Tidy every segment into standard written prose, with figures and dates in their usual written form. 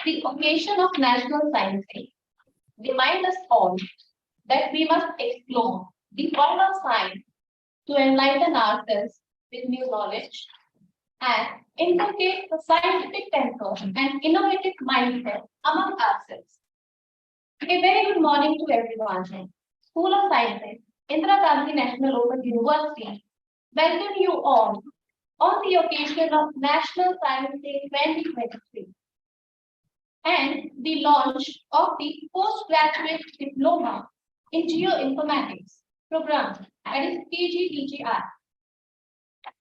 The occasion of National Science Day reminds us all that we must explore the world of science to enlighten ourselves with new knowledge and inculcate the scientific temper and innovative mindset among ourselves. A very good morning to everyone. School of Sciences, Indira Gandhi National Open University, welcome you all on the occasion of National Science Day 2023 and the launch of the Post Graduate Diploma in Geoinformatics program, that is PGDGI.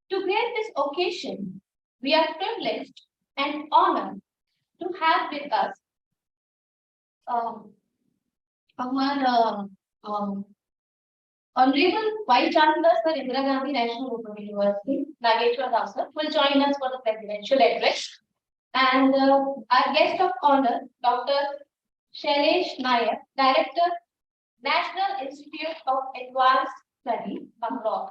To grace this occasion, we are privileged and honored to have with us our Honorable Vice Chancellor Sir Indira Gandhi National Open University, Nageshwar Rao sir, will join us for the presidential address. And our guest of honor, Dr. Shailesh Nayak, Director, National Institute of Advanced Study, Bengaluru.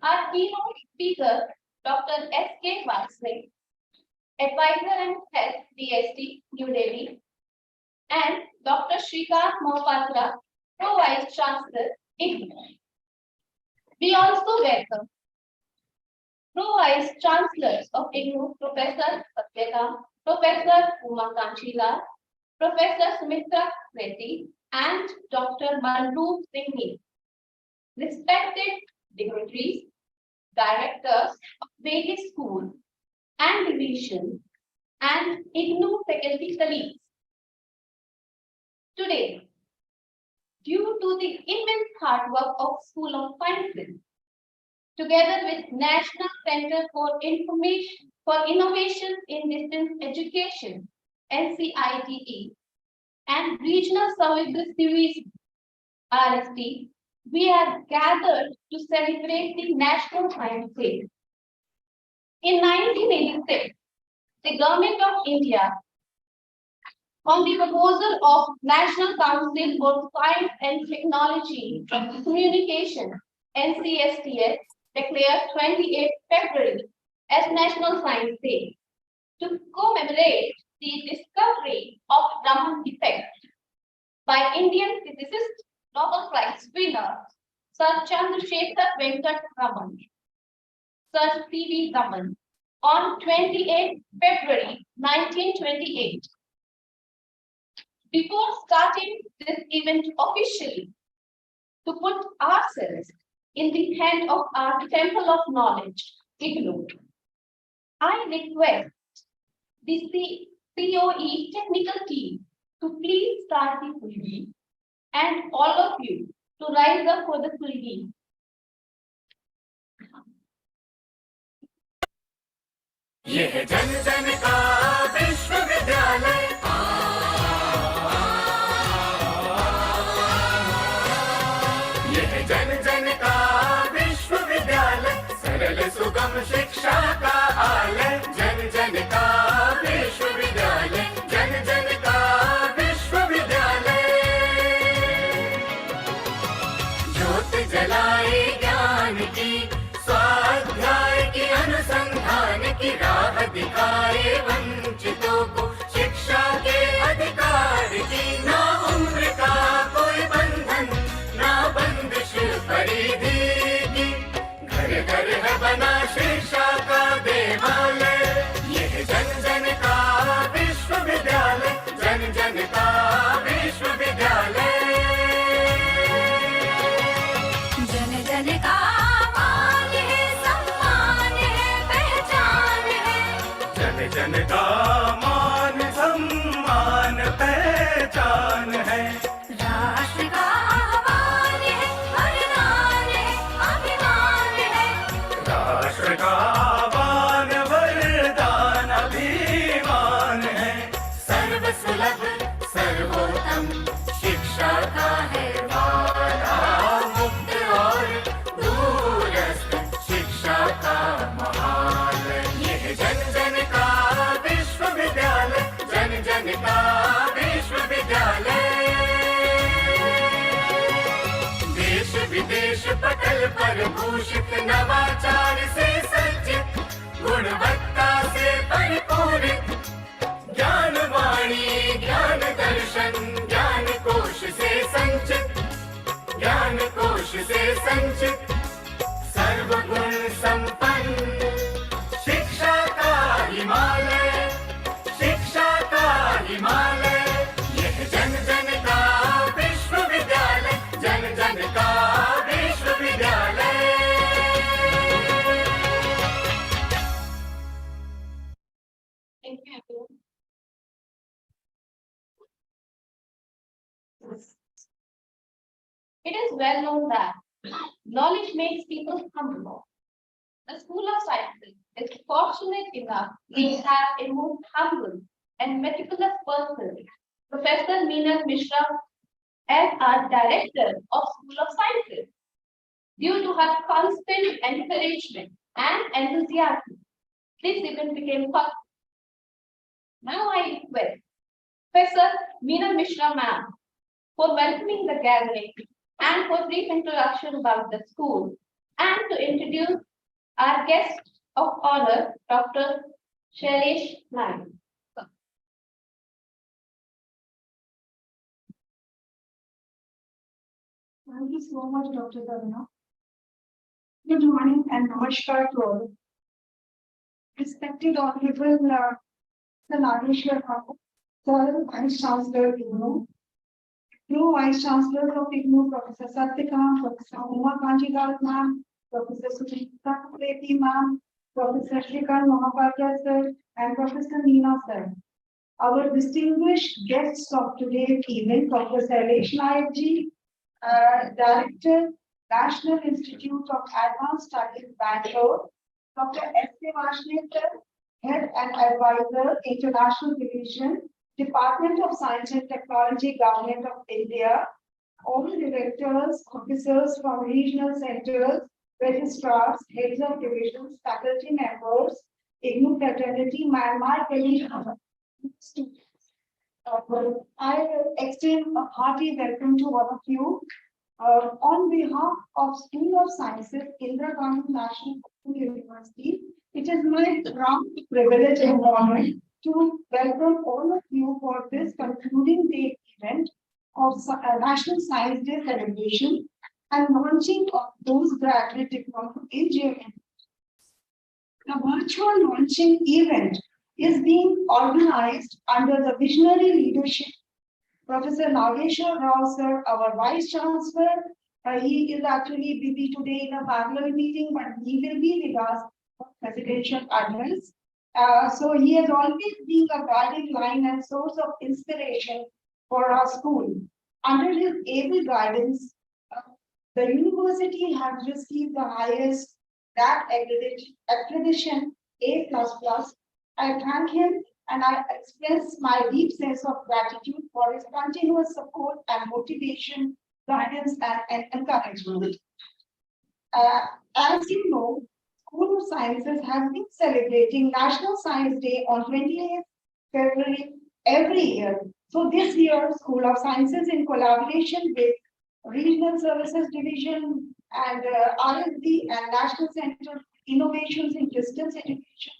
Our keynote speaker, Dr. S.K. Varshney, Advisor and Head, DST, New Delhi, and Dr. Shrikant Mohapatra, Pro-Vice Chancellor, IGNOU. We also welcome Pro-Vice Chancellors of IGNOU, Professor Satyakam, Professor Uma Kanchila, Professor Sumitra Reddy, and Dr. Manroop Singh, respected dignitaries, directors of various schools and divisions, and IGNOU faculty colleagues. Today, due to the immense hard work of School of Sciences, together with National Center for Innovation in Distance Education, NCIDE, and Regional Services Division, RSD, we are gathered to celebrate the National Science Day. In 1986, the Government of India, on the proposal of National Council for Science and Technology Communication, NCSTS, declared 28 February as National Science Day to commemorate the discovery of Raman effect by Indian physicist, Nobel Prize winner Sir Chandrasekhar Venkat Raman, Sir C.V. Raman, on 28 February 1928. Before starting this event officially, to put ourselves in the hand of our Temple of Knowledge, IGNOU, I request the COE technical team to please start the fulgi and all of you to rise up for the fulgi. यह जन जन का विश्वविद्यालय, यह जन जन का विश्वविद्यालय, सरल सुगम शिक्षा का आलय, जन जन का विश्वविद्यालय, जन जन का विश्वविद्यालय। ज्योत जलाए ज्ञान की, स्वाध्याय की, अनुसंधान की राह दिखाए वंचितों को, शिक्षा के अधिकार की, ना उम्र का कोई बंधन, ना बंदिश परिधि की, घर घर है बना शिक्षा का देवालय। यह जन जन का विश्वविद्यालय, जन जन का विश्वविद्यालय, जन जन का मान है, सम्मान है, पहचान है, जन जन का मान सम्मान पहचान है। राष्ट्र का आह्वान है, वरदान है, अभिमान है, राष्ट्र का आह्वान वरदान अभिमान है। सर्वसुलभ सर्वोत्तम शिक्षा का है वादा, मुक्त और दूरस्थ शिक्षा का महालय। यह जन जन का विश्वविद्यालय, जन जन का विश्वविद्यालय। देश विदेश पटल पर भूषित, नवाचार से सज्जित, गुणवत्ता से परिपूरित, ज्ञान वाणी धन ज्ञान कोश से संचित, ज्ञान कोश से संचित, सर्वगुण संपन्न, शिक्षा का हिमालय, शिक्षा का हिमालय, यह जन जन का विश्वविद्यालय, जन जन का विश्वविद्यालय। Thank you, everyone. It is well known that knowledge makes people humble. The School of Sciences is fortunate enough to have a most humble and meticulous person, Professor Meenal Mishra, as our Director of School of Sciences. Due to her constant encouragement and enthusiasm, this event became possible. Now I request Professor Meenal Mishra ma'am for welcoming the gathering and for brief introduction about the school and to introduce our guest of honor, Dr. Shailesh Nayak. Thank you so much, Dr. Davina. Good morning and namaskar to all. Respected Honorable Sir Nageshwar Babu, Sir Vice Chancellor IGNOU, New Vice Chancellor of IGNOU, Professor Satyakam, Professor Uma Kanjigal ma'am, Professor Sujita Preti ma'am, Professor Shrikant Mahapatra sir, and Professor Meena sir. Our distinguished guests of today's event, Dr. Shailesh Nayak ji, Director, National Institute of Advanced Studies, Bangalore, Dr. S.A. Varshney sir, Head and Advisor, International Division, Department of Science and Technology, Government of India, all directors, officers from regional centers, registrars, heads of divisions, faculty members, IGNOU fraternity, my colleagues, students. I extend a hearty welcome to all of you. On behalf of School of Sciences, Indira Gandhi National Open University, it is my proud privilege and honor to welcome all of you for this concluding day event of National Science Day celebration and launching of Post Graduate Diploma in Geoinformatics. The virtual launching event is being organized under the visionary leadership Professor Nageshwar Rao sir, our Vice Chancellor. He is actually busy today in a Bangalore meeting, but he will be with us for presidential address. So he has always been a guiding line and source of inspiration for our school. Under his able guidance, the university has received the highest that accreditation A++. I thank him and I express my deep sense of gratitude for his continuous support and motivation, guidance, and encouragement. As you know, School of Sciences has been celebrating National Science Day on 28th February every year. So this year, School of Sciences, in collaboration with Regional Services Division and R&D and National Center for Innovations in Distance Education,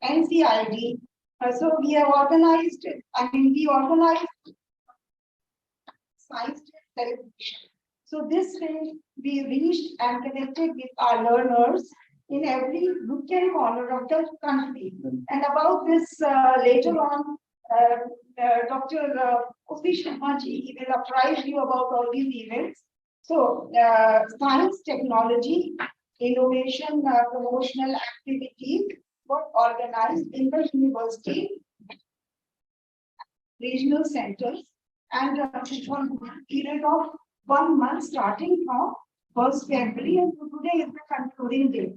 NCIDE. So we have organized, we organized Science Day celebration. So this way, we reached and connected with our learners in every nook and corner of the country. And about this later on, Dr. Upi Sharma ji, he will apprise you about all these events. So, science, technology, innovation, promotional activities were organized in the university, regional centers, and for a period of 1 month starting from 1st February, and today is the concluding day.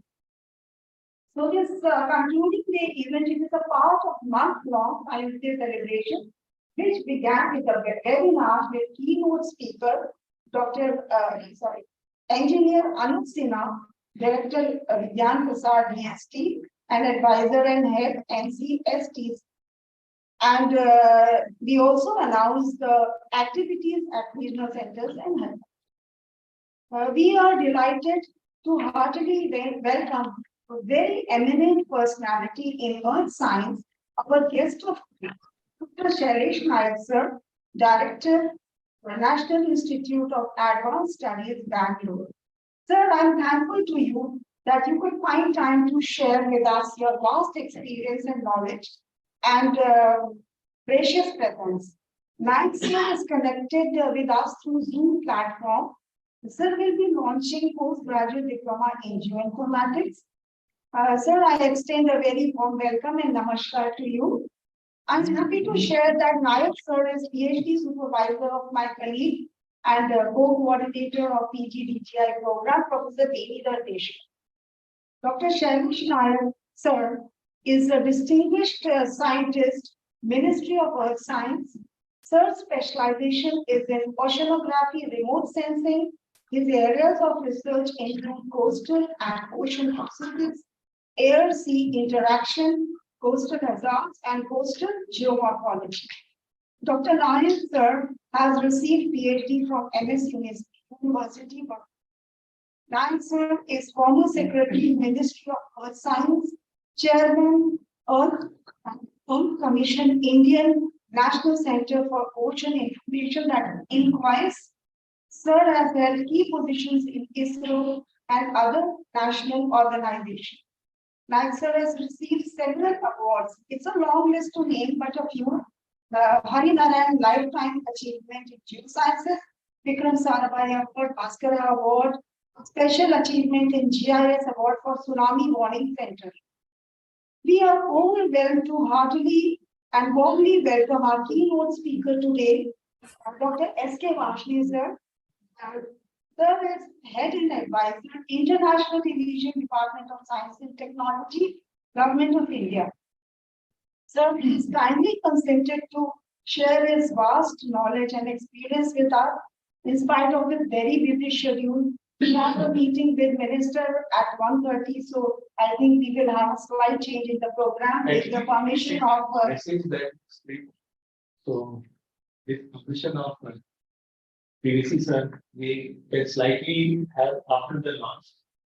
So this concluding day event is a part of month-long Science Day celebration, which began with a webinar with keynote speaker, Engineer Anup Sinha, Director Vigyan Prasad DST, and Advisor and Head NCST. And we also announced the activities at regional centers and health. We are delighted to heartily welcome a very eminent personality in earth science, our guest of Dr. Shailesh Nayak sir, Director, National Institute of Advanced Studies, Bangalore. Sir, I'm thankful to you that you could find time to share with us your vast experience and knowledge and precious presence. Max sir is connected with us through Zoom platform. Sir will be launching postgraduate diploma in Geoinformatics. Sir, I extend a very warm welcome and namaskar to you. I'm happy to share that Nayak sir is PhD supervisor of my colleague and co-coordinator of PGDGI program, Professor Devi Dardesh. Dr. Shailesh Nayak sir is a distinguished scientist, Ministry of Earth Science. Sir's specialization is in oceanography, remote sensing. His areas of research include coastal and ocean processes, air-sea interaction, coastal hazards, and coastal geomorphology. Dr. Nayak sir has received PhD from MS University. Nayak sir is former Secretary, Ministry of Earth Science, Chairman, Earth Commission, Indian National Center for Ocean Information that inquires. Sir has held key positions in ISRO and other national organizations. Nayak sir has received several awards. It's a long list to name, but a few. The Hari Narayan Lifetime Achievement in Geosciences, Vikram Sarabhai Award, Bhaskara Award, Special Achievement in GIS Award for Tsunami Warning Center. We are overwhelmed to heartily and warmly welcome our keynote speaker today, Dr. S.K. Varshney sir. Sir is Head and Advisor, International Division, Department of Science and Technology, Government of India. Sir, please kindly consented to share his vast knowledge and experience with us. In spite of his very busy schedule, we have a meeting with Minister at 1:30, so I think we will have a slight change in the program with the permission of. I think that so with permission of PVC sir, we can slightly have after the launch.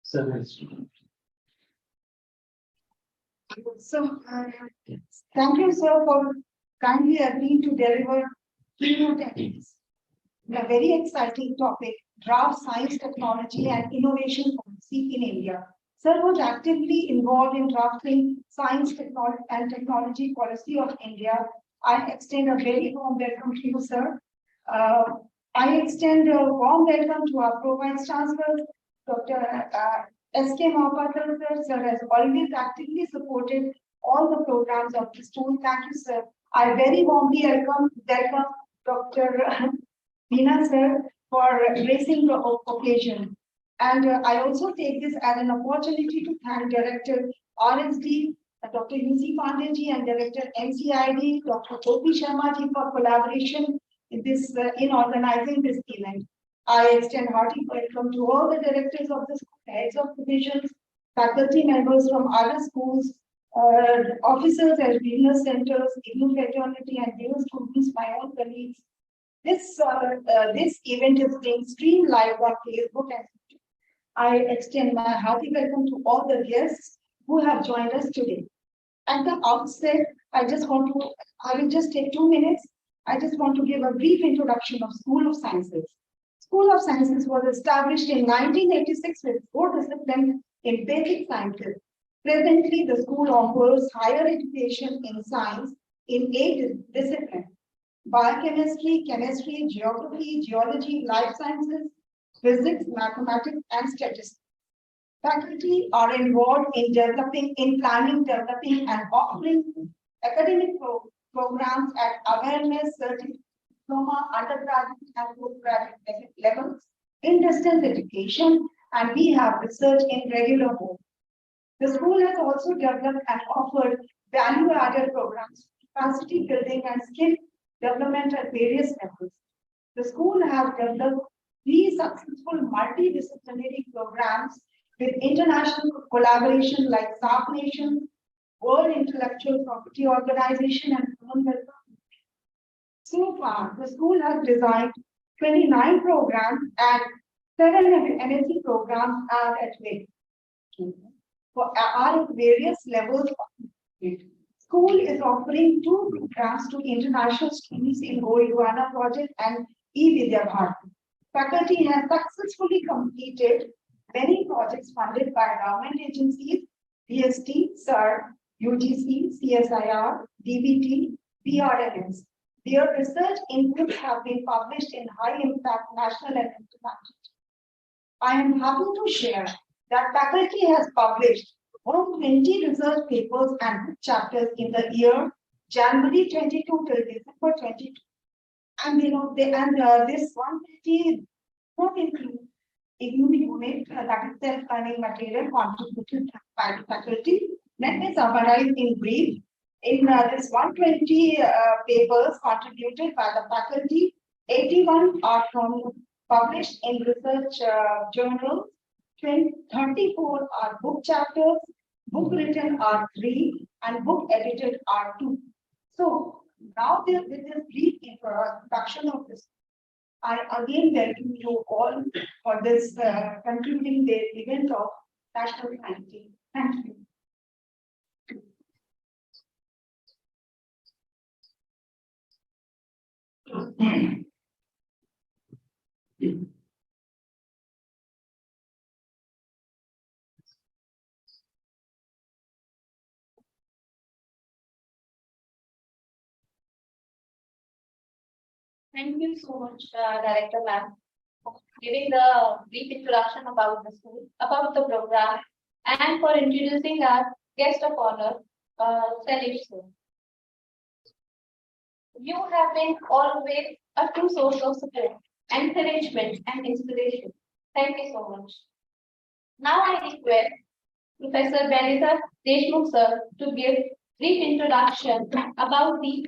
Sir, So, thank you, sir, for kindly agreeing to deliver keynote techniques. A very exciting topic, draft science, technology, and innovation policy in India. Sir was actively involved in drafting science, technology, and technology policy of India. I extend a very warm welcome to you, sir. I extend a warm welcome to our Pro-Vice Chancellor, Dr. S.K. Mahapatra, sir has always actively supported all the programs of the school. Thank you, sir. I very warmly welcome Dr. Meena, sir, for gracing the occasion. And I also take this as an opportunity to thank Director RSD, Dr. U.C. Pandey and Director NCIDE, Dr. Gopi Sharma ji for collaboration in this in organizing this event. I extend hearty welcome to all the directors of the school, heads of divisions, faculty members from other schools, officers at business centers, IGNOU fraternity, and dear students, my own colleagues. This event is being streamed live on Facebook and YouTube. I extend my hearty welcome to all the guests who have joined us today. At the outset, I will just take 2 minutes. I just want to give a brief introduction of School of Sciences. School of Sciences was established in 1986 with 4 disciplines in basic sciences. Presently, the school offers higher education in science in 8 disciplines: biochemistry, chemistry, geography, geology, life sciences, physics, mathematics, and statistics. Faculty are involved in planning, developing, and offering academic programs at awareness, certificate, diploma, undergraduate, and postgraduate levels in distance education, and we have research in regular mode. The school has also developed and offered value-added programs, capacity building, and skill development at various levels. The school has developed 3 successful multidisciplinary programs with international collaboration like SAARC Nations, World Intellectual Property Organization, and Commonwealth. So far, the school has designed 29 programs and 7 MSc programs are at various levels of School is offering 2 programs to international students in Goiwana project and E-Vidya Bharati. Faculty has successfully completed many projects funded by government agencies, PST, SIR, UGC, CSIR, DBT, PRNS. Their research inputs have been published in high-impact national and international. I am happy to share that faculty has published 120 research papers and book chapters in the year January 22 till December 22. And this 150 not include IGNOU unit that is self-learning material contributed by the faculty. Let me summarize in brief. In this 120 papers contributed by the faculty, 81 are published in research journals, 34 are book chapters, book written are 3, and book edited are 2. So now with this brief introduction of this, I again welcome you all for this concluding the event of National Science Day. Thank you. Thank you so much, Director Ma'am, for giving the brief introduction about the school, about the program, and for introducing our guest of honor, Shailesh sir. You have been always a true source of support, encouragement, and inspiration. Thank you so much. Now I request Professor Benita Deshmukh sir to give brief introduction about the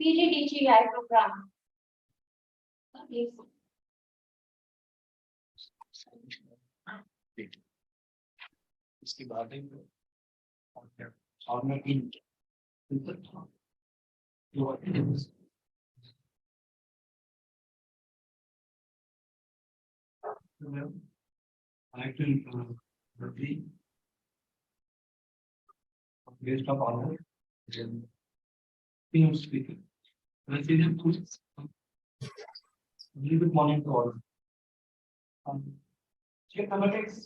PGDGI program. Please. इसके बाद और मैं इन I will be guest of honor, keynote speaker. Good morning to all. Geoinformatics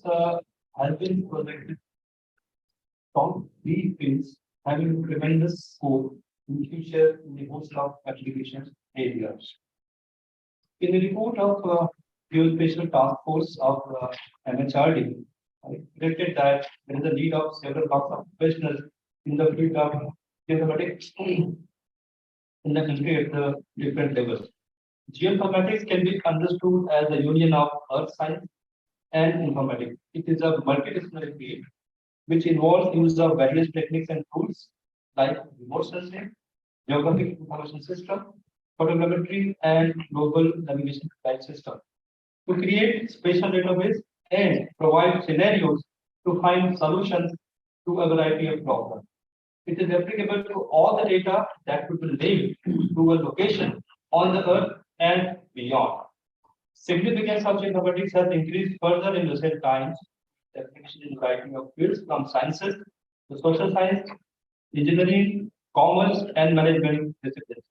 has been projected from three fields having tremendous scope in future in the host of application areas. In the report of Geospatial Task Force of NCIDE, I predicted that there is a need of several lots of professionals in the field of geoinformatics in the country at the different levels. Geoinformatics can be understood as a union of earth science and informatics. It is a multidisciplinary field which involves use of various techniques and tools like remote sensing, geographic information system, photogrammetry, and global navigation flight system to create spatial database and provide scenarios to find solutions to a variety of problems. It is applicable to all the data that could be linked to a location on the earth and beyond. Significance of geoinformatics has increased further in recent times. The application in variety of fields from sciences to social science, engineering, commerce, and management disciplines.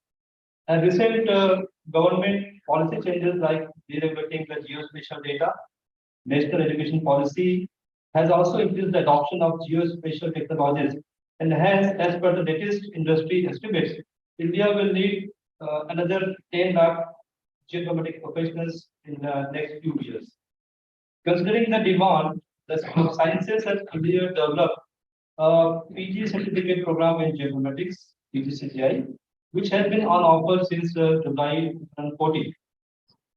And recent government policy changes like deregulating the geospatial data, national education policy has also increased the adoption of geospatial technologies. And hence, as per the latest industry estimates, India will need another 10 lakh geoinformatics professionals in the next few years. Considering the demand, the School of Sciences has earlier developed a PG certificate program in geoinformatics, PGDGI, which has been on offer since July 2014.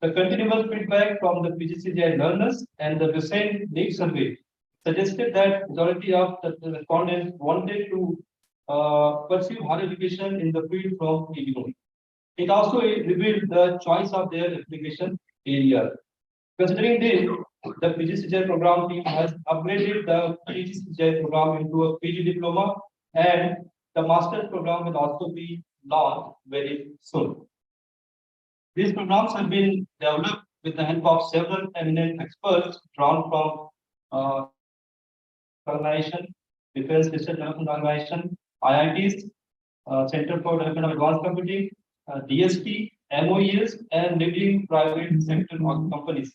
The continuous feedback from the PGDGI learners and the recent NEET survey suggested that majority of the respondents wanted to pursue higher education in the field from IGNOU. It also revealed the choice of their application area. Considering this, the PGDGI program team has upgraded the PGDGI program into a PG diploma, and the master's program will also be launched very soon. These programs have been developed with the help of several eminent experts drawn from organization, Defense Research Development Organization, IITs, Center for Development of Advanced Computing, DST, MOEs, and leading private sector companies.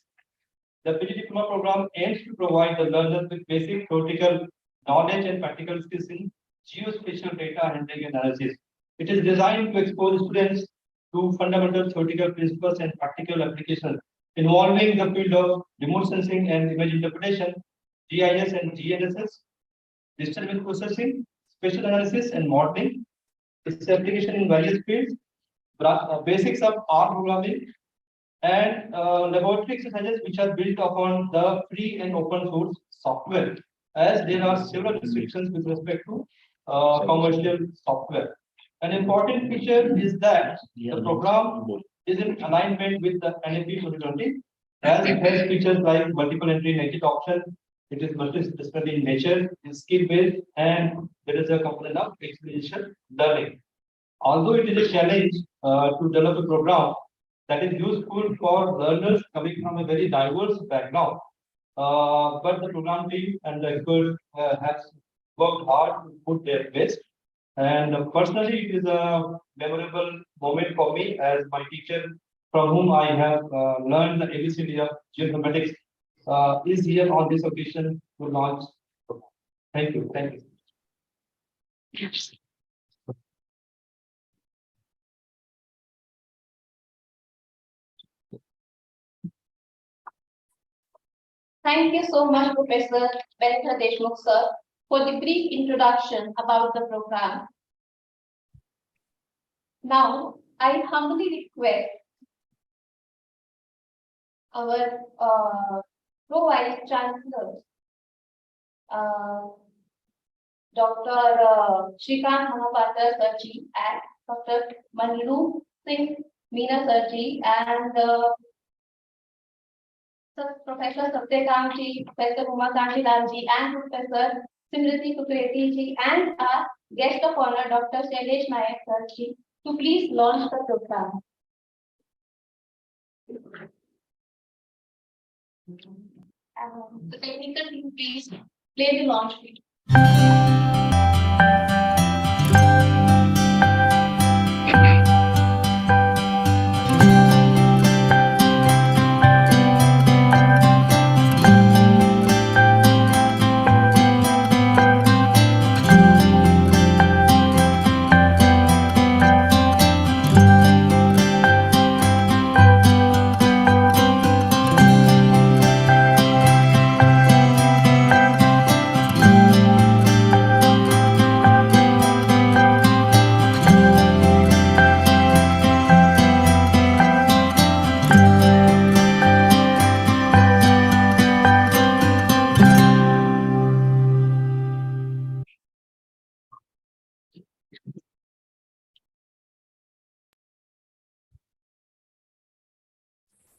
The PG Diploma program aims to provide the learners with basic theoretical knowledge and practical skills in geospatial data handling and analysis. It is designed to expose students to fundamental theoretical principles and practical applications involving the field of remote sensing and image interpretation, GIS and GNSS, digital image processing, spatial analysis and modeling. Its application in various fields, basics of R programming, and laboratory exercises which are built upon the free and open source software, as there are several restrictions with respect to commercial software. An important feature is that the program is in alignment with the NAP 2020, as it has features like multiple entry and exit option. It is multidisciplinary in nature, is skill based, and there is a component of experiential learning. Although it is a challenge to develop a program that is useful for learners coming from a very diverse background, but the program team and the experts have worked hard to put their best. And personally, it is a memorable moment for me as my teacher, from whom I have learned the ABCD of geoinformatics, is here on this occasion to launch. Thank you. Thank you. Thank you so much, Professor Bengaluru Deshmukh, sir, for the brief introduction about the program. Now, I humbly request our Pro-Vice Chancellor, Dr. Shrikant Mahapatra Sarji and Dr. Manju Singh Meena Sarji and Professor Satyakamji, Professor Umakanti Lalji, and Professor Simriti Kukreti ji, and our guest of honor, Dr. Shailesh Nayak Sarji, to please launch the program. The technical team, please play the launch video.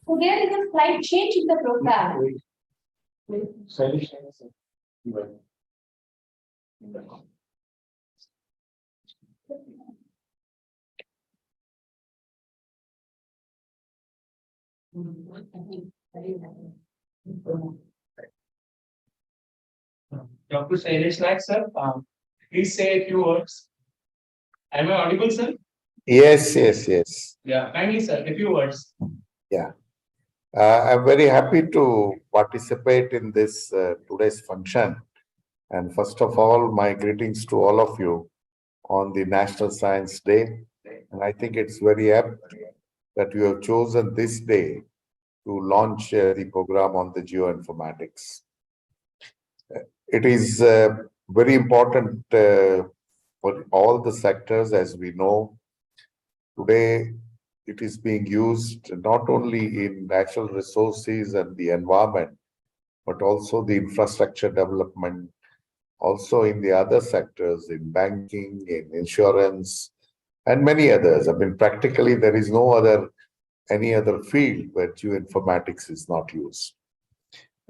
So there is a slight change in the program. Dr. Shailesh Nayak, sir, please say a few words. Am I audible, sir? Yes, yes, yes. Yeah, kindly, sir, a few words. Yeah. I'm very happy to participate in this today's function. And first of all, my greetings to all of you on the National Science Day. And I think it's very apt that you have chosen this day to launch the program on the geoinformatics. It is very important for all the sectors, as we know. Today, it is being used not only in natural resources and the environment, but also the infrastructure development, also in the other sectors, in banking, in insurance, and many others. I mean, practically, there is no any other field where geoinformatics is not used.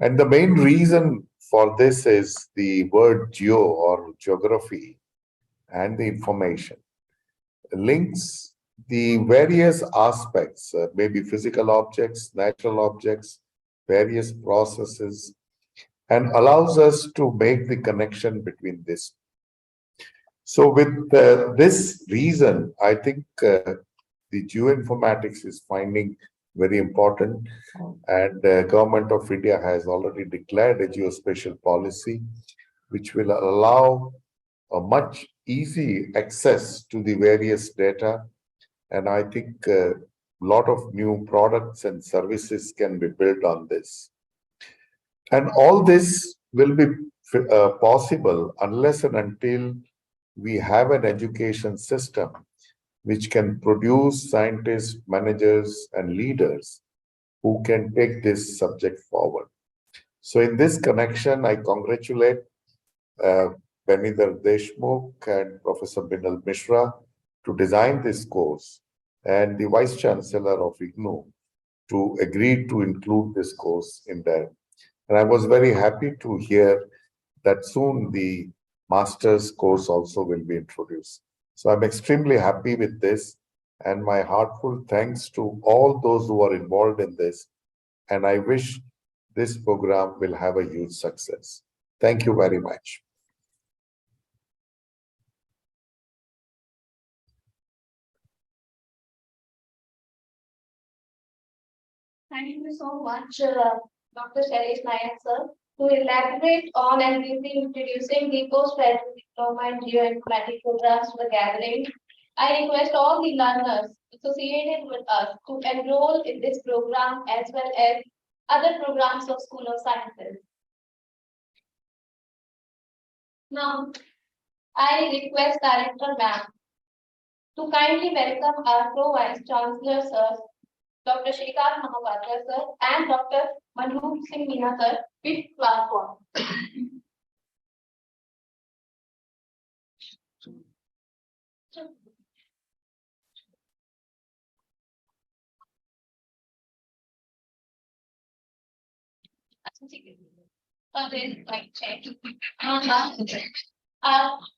And the main reason for this is the word geo or geography and the information links the various aspects, maybe physical objects, natural objects, various processes, and allows us to make the connection between this. So with this reason, I think the geoinformatics is finding very important, and the government of India has already declared a geospatial policy, which will allow a much easy access to the various data. And I think a lot of new products and services can be built on this. And all this will be possible unless and until we have an education system which can produce scientists, managers, and leaders who can take this subject forward. So in this connection, I congratulate uh, Benidhar Deshmukh and Professor Binal Mishra to design this course, and the Vice Chancellor of IGNOU to agree to include this course in there. And I was very happy to hear that soon the master's course also will be introduced. So I'm extremely happy with this, and my heartfelt thanks to all those who are involved in this. And I wish this program will have a huge success. Thank you very much. Thank you so much, Dr. Shailesh Nayak, sir, to elaborate on and briefly introducing the Post Graduate Diploma in Geoinformatics programs to the gathering. I request all the learners associated with us to enroll in this program as well as other programs of School of Sciences. Now, I request Director Ma'am to kindly welcome our Pro-Vice Chancellor, sir, Dr. Shrikant Mahapatra, sir, and Dr. Manroop Singh Meena, sir, with platform.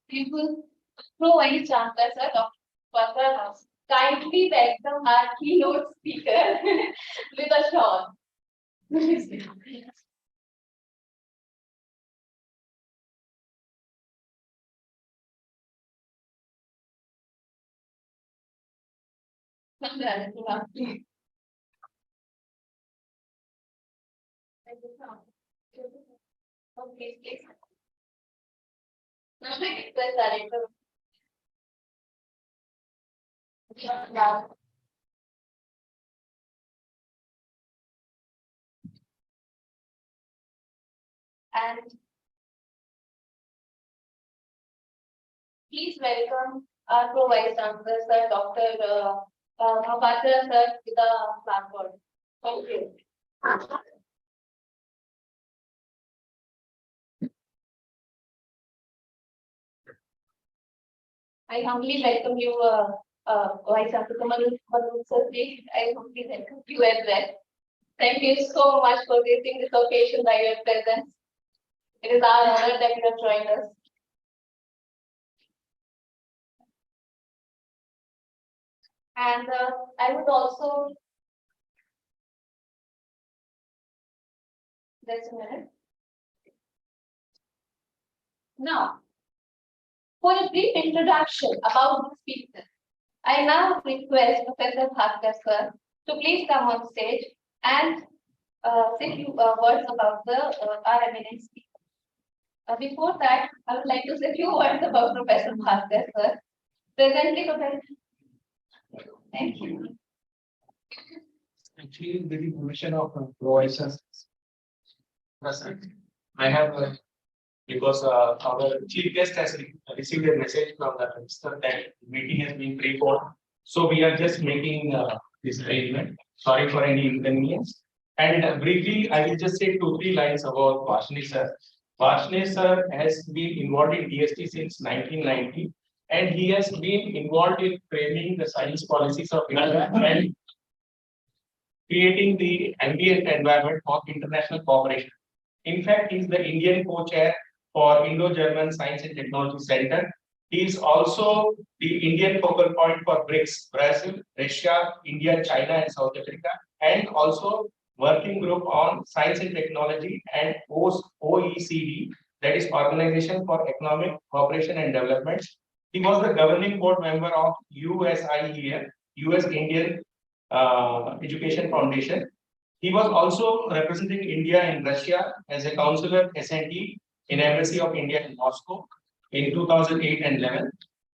People Pro-Vice Chancellor, sir, Dr. Patra, kindly welcome our keynote speaker with a shawl. Okay, please. Now, I request Director. Now, and please welcome our Pro-Vice Chancellor, sir, Dr. Mahapatra, sir, with the platform. Thank you. I humbly welcome you, Vice Chancellor Manroop, sir, please. I humbly welcome you as well. Thank you so much for gracing this occasion by your presence. It is our honor that you have joined us. And I would also, just a minute. Now, for a brief introduction about the speaker, I now request Professor Bhaskar, sir, to please come on stage and say a few words about our eminent speaker. Before that, I would like to say a few words about Professor Bhaskar, sir. Presently, Professor. Thank you. Actually, with the permission of Pro-Vice President, I have because our chief guest has received a message from the minister that the meeting has been preponed. So we are just making this arrangement. Sorry for any inconvenience. And briefly, I will just say 2-3 lines about Varshney sir. Varshney sir has been involved in DST since 1990, and he has been involved in framing the science policies of India and creating the ambient environment for international cooperation. In fact, he is the Indian co-chair for Indo-German Science and Technology Center. He is also the Indian focal point for BRICS, Brazil, Russia, India, China, and South Africa, and also working group on science and technology and OECD, that is Organization for Economic Cooperation and Development. He was the governing board member of USIEF, US Indian Education Foundation. He was also representing India in Russia as a consular SND in Embassy of India in Moscow in 2008 and 11.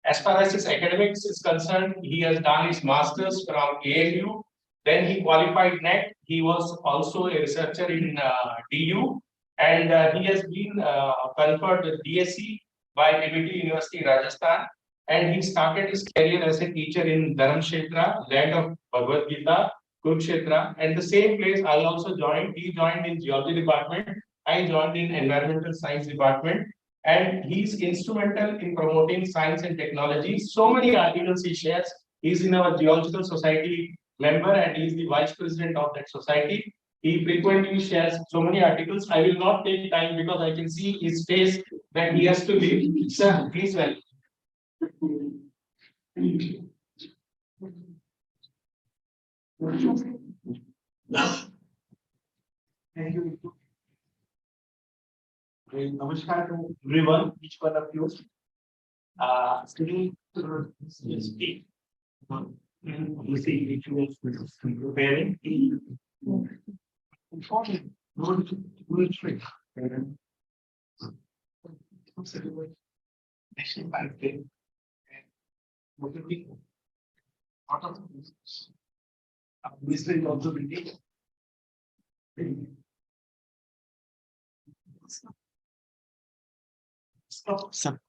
As far as his academics is concerned, he has done his masters from ANU. Then he qualified NET. He was also a researcher in DU, and he has been conferred with DSc by MIT University, Rajasthan. And he started his career as a teacher in Dharamkshetra, land of Bhagavad Gita, Kurukshetra, and the same place I also joined. He joined in geology department. I joined in environmental science department. And he's instrumental in promoting science and technology. So many articles he shares. He's in our Geological Society member and he's the vice president of that society. He frequently shares so many articles. I will not take time because I can see his face that he has to leave. Sir, please welcome. Thank you. Namaskar to everyone, each one of you. Today, we speak rituals preparing important National Bank Day and motivating lot of ministry also will take. Stop some.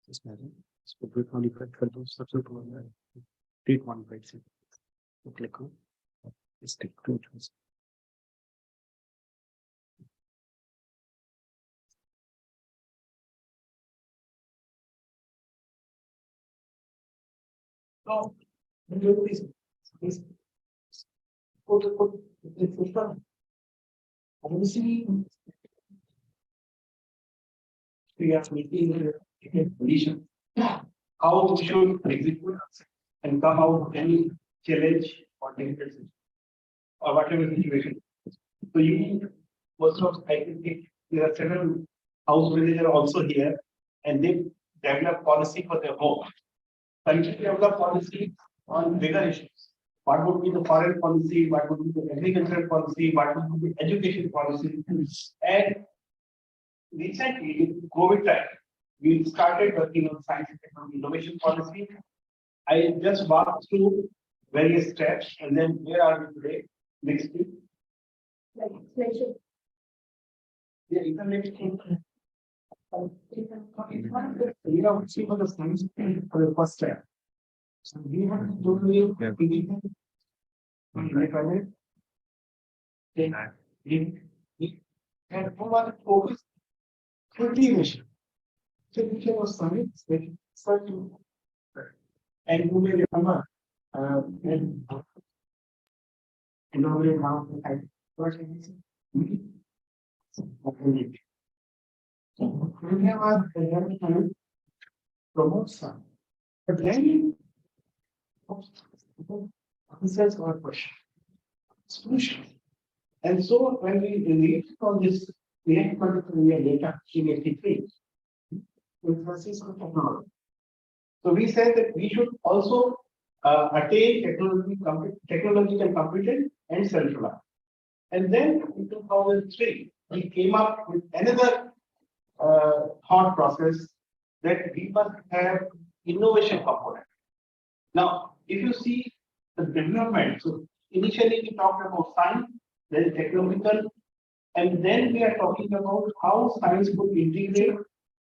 This matter. Public qualified for those subject one. Take one by it. Click on. Stick to it. So, please. Obviously, we are making a condition. How we should execute and come out any challenge or difficult or whatever situation. So you most of I think there are several house managers also here and they develop policy for their home. Country develop policy on bigger issues. What would be the foreign policy? What would be the agricultural policy? What would be the education policy? And recently, in COVID time, we started working on science and technology innovation policy. I just walked through various steps and then where are we today? Next week. Yeah, we have seen for the science for the first step. So we have to do and over focus cultivation. Cultivation was something certain. And you may remember and normally now I promote some. But then officers got question. Solution. And so when we released on this create particular data in 83, with Francisco technology. So we said that we should also attain technological competence and self-reliance. And then in 2003, we came up with another thought process that we must have innovation component. Now, if you see the development, so initially we talked about science, then technological, and then we are talking about how science could integrate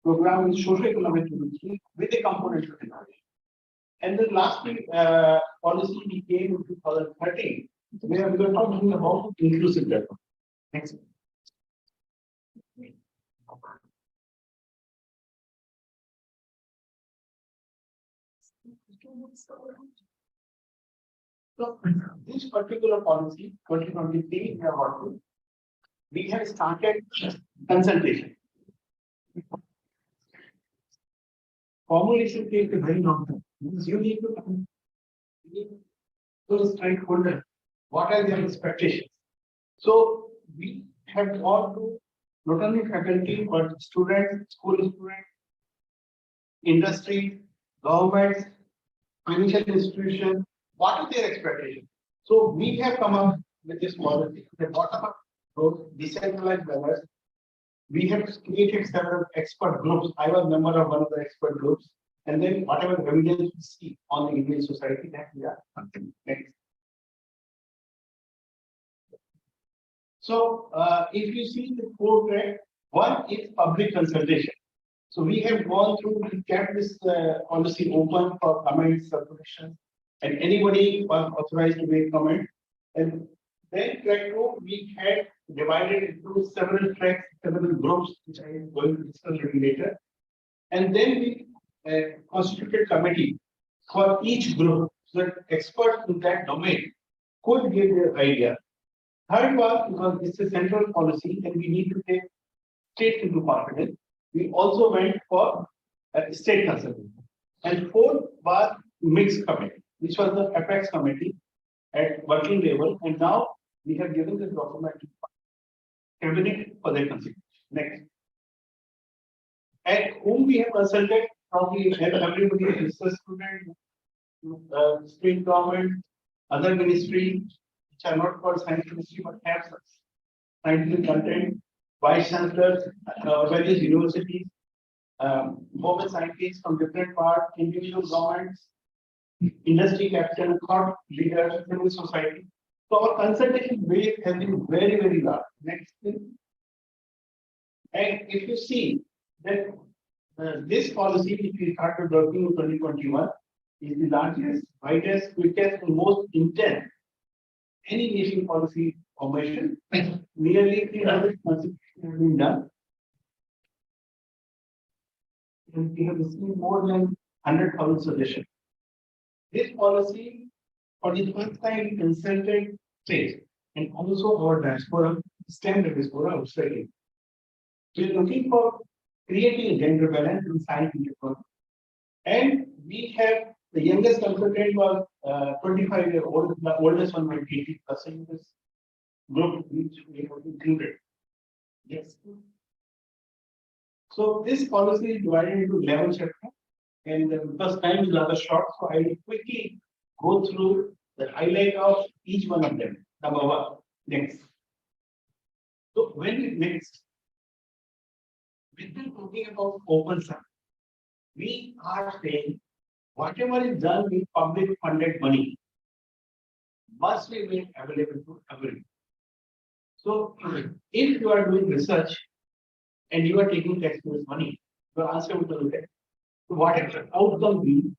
program in socio-economic development with a component of technology. And then lastly, policy became in 2013 We are talking about inclusive development. Next. So this particular policy, 2023, we are working. We have started consultation. Formulation takes a very long time. Because you need to stakeholders. What are their expectations? So we have gone to not only faculty but students, school students, industry, governments, financial institutions. What are their expectations? So we have come up with this policy. The bottom up decentralized manners. We have created several expert groups. I was a member of one of the expert groups. And then whatever evidence we see on the Indian society that we are next. So if you see the four track, one is public consultation. So we have gone through, we kept this policy open for comments, submissions, and anybody was authorized to make comment. And then track two, we had divided into several tracks, several groups, which I am going to discuss a little later. And then we constituted committee for each group, so that experts in that domain could give their idea. Third was, because this is a central policy and we need to take state into confidence, we also went for a state consultation. And fourth was mixed committee, which was the apex committee at working level. And now we have given this document to cabinet for their consideration. Next. And whom we have consulted, probably everybody is research student, state government, other ministry, which are not called science ministry but have such scientific content, vice chancellors, various universities, women scientists from different parts, individual governments, industry capital, thought leaders, civil society. So our consultation base has been very, very large. Next thing. And if you see that this policy, which we started working in 2021, is the largest, widest, quickest, and most intense any nation policy formation. Nearly 300 consultations have been done. And we have received more than 100,000 suggestions. This policy, for the first time, consulted state and also our diaspora, standard diaspora outside. We are looking for creating a gender balance in science and technology. And we have the youngest consultant was 25 years old, the oldest one was 80% in this group, which we have included. Yes. So this policy is divided into 11 chapters, and because time is rather short, so I will quickly go through the highlight of each one of them. Number one, next. So when we next, we've been talking about open science. We are saying whatever is done with public funded money must be made available to everyone. So if you are doing research and you are taking taxpayers' money, your answer would be that. So whatever outcome we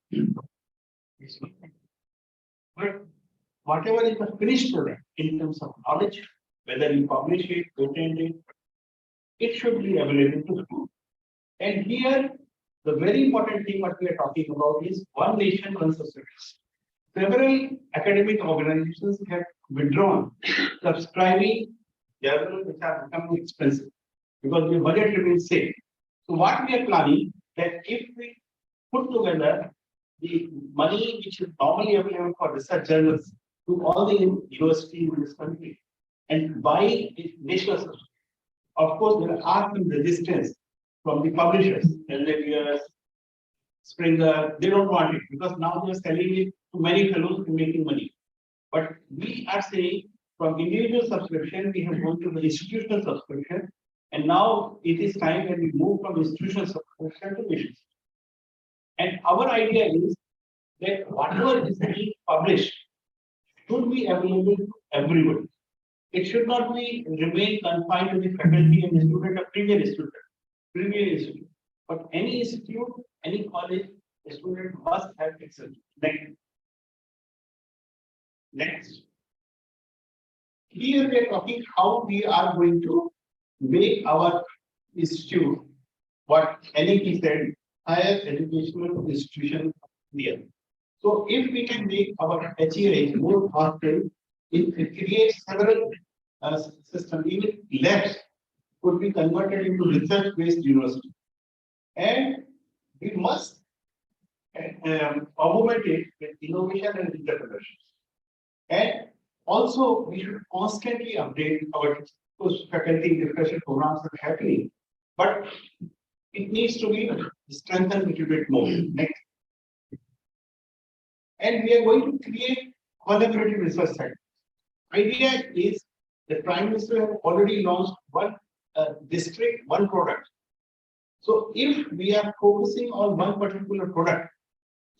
but whatever is the finished product in terms of knowledge, whether you publish it, patent it, it should be available to the group. And here, the very important thing what we are talking about is one nation, one society. Several academic organizations have withdrawn subscribing journals which are becoming expensive because the budget remains safe. So what we are planning that if we put together the money which is normally available for research journals to all the universities in this country and buy national subscription. Of course, there are some resistance from the publishers, Elsevier, Springer, they don't want it because now they are selling it to many fellows and making money. But we are saying from individual subscription, we have gone to the institutional subscription, and now it is time that we move from institutional subscription to national. And our idea is that whatever is being published should be available to everybody. It should not be remain confined to the faculty and the student of previous institute. But any institute, any college, a student must have access. Next. here we are talking how we are going to make our institute, what NEP said, higher educational institution of India. So if we can make our HEI more thoughtful, it creates several systems, even labs could be converted into research-based university. And we must augment it with innovation and entrepreneurship. And also, we should constantly update our faculty discussion programs that are happening, but it needs to be strengthened a little bit more. Next. And we are going to create collaborative research centers. Idea is the Prime Minister has already launched one district, one product. So if we are focusing on one particular product,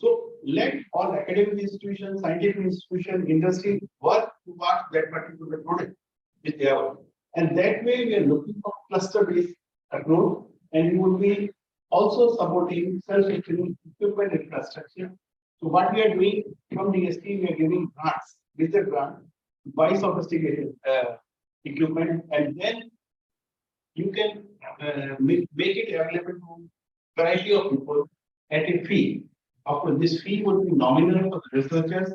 so let all academic institutions, scientific institutions, industry work towards that particular product which they have. And that way we are looking for cluster-based approach, and we will be also supporting self-sustaining equipment infrastructure. So what we are doing from DST, we are giving grants, visit grant, buy sophisticated equipment, and then you can make it available to variety of people at a fee. Of course, this fee would be nominal for the researchers,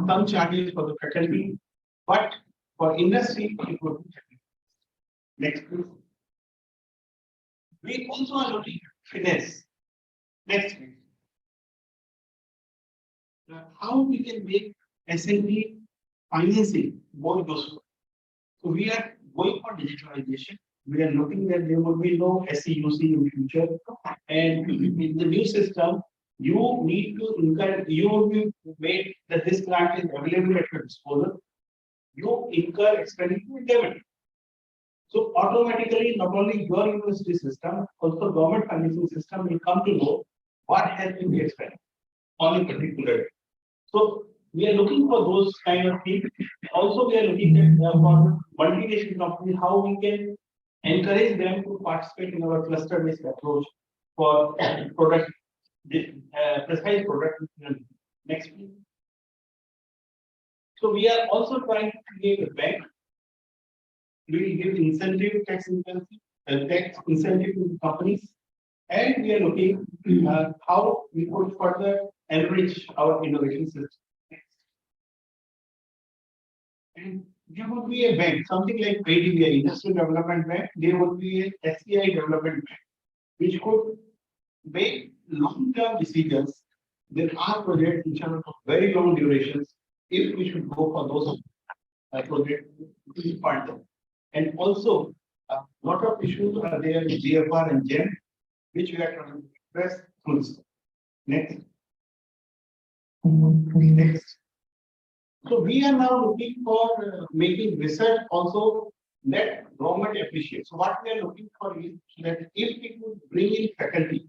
some charges for the faculty, but for industry, it would be. Next, please. We also are looking at finance. Next, please. How we can make SNP financing more useful. So we are going for digitalization. We are looking that there will be no SEUC in future, and in the new system, you need to incur. You will be made that this grant is available at your disposal. You incur expenditure in debit. So automatically, not only your university system, also government financing system will come to know what has been expended on a particular. So we are looking for those kind of things. Also, we are looking at for multinational companies how we can encourage them to participate in our cluster-based approach for product, precise product. Next, please. So we are also trying to create a bank. We will give incentive tax incentive to companies, and we are looking how we could further enrich our innovation system. And there would be a bank, something like PGDGI, Industrial Development Bank. There would be a SCI Development Bank, which could make long-term decisions. There are projects which are of very long durations. If we should go for those projects, we fund them. And also, a lot of issues are there with GFR and GEM, which we are trying to address through this. Next. Next. So we are now looking for making research also that government appreciates. So what we are looking for is that if we could bring in faculty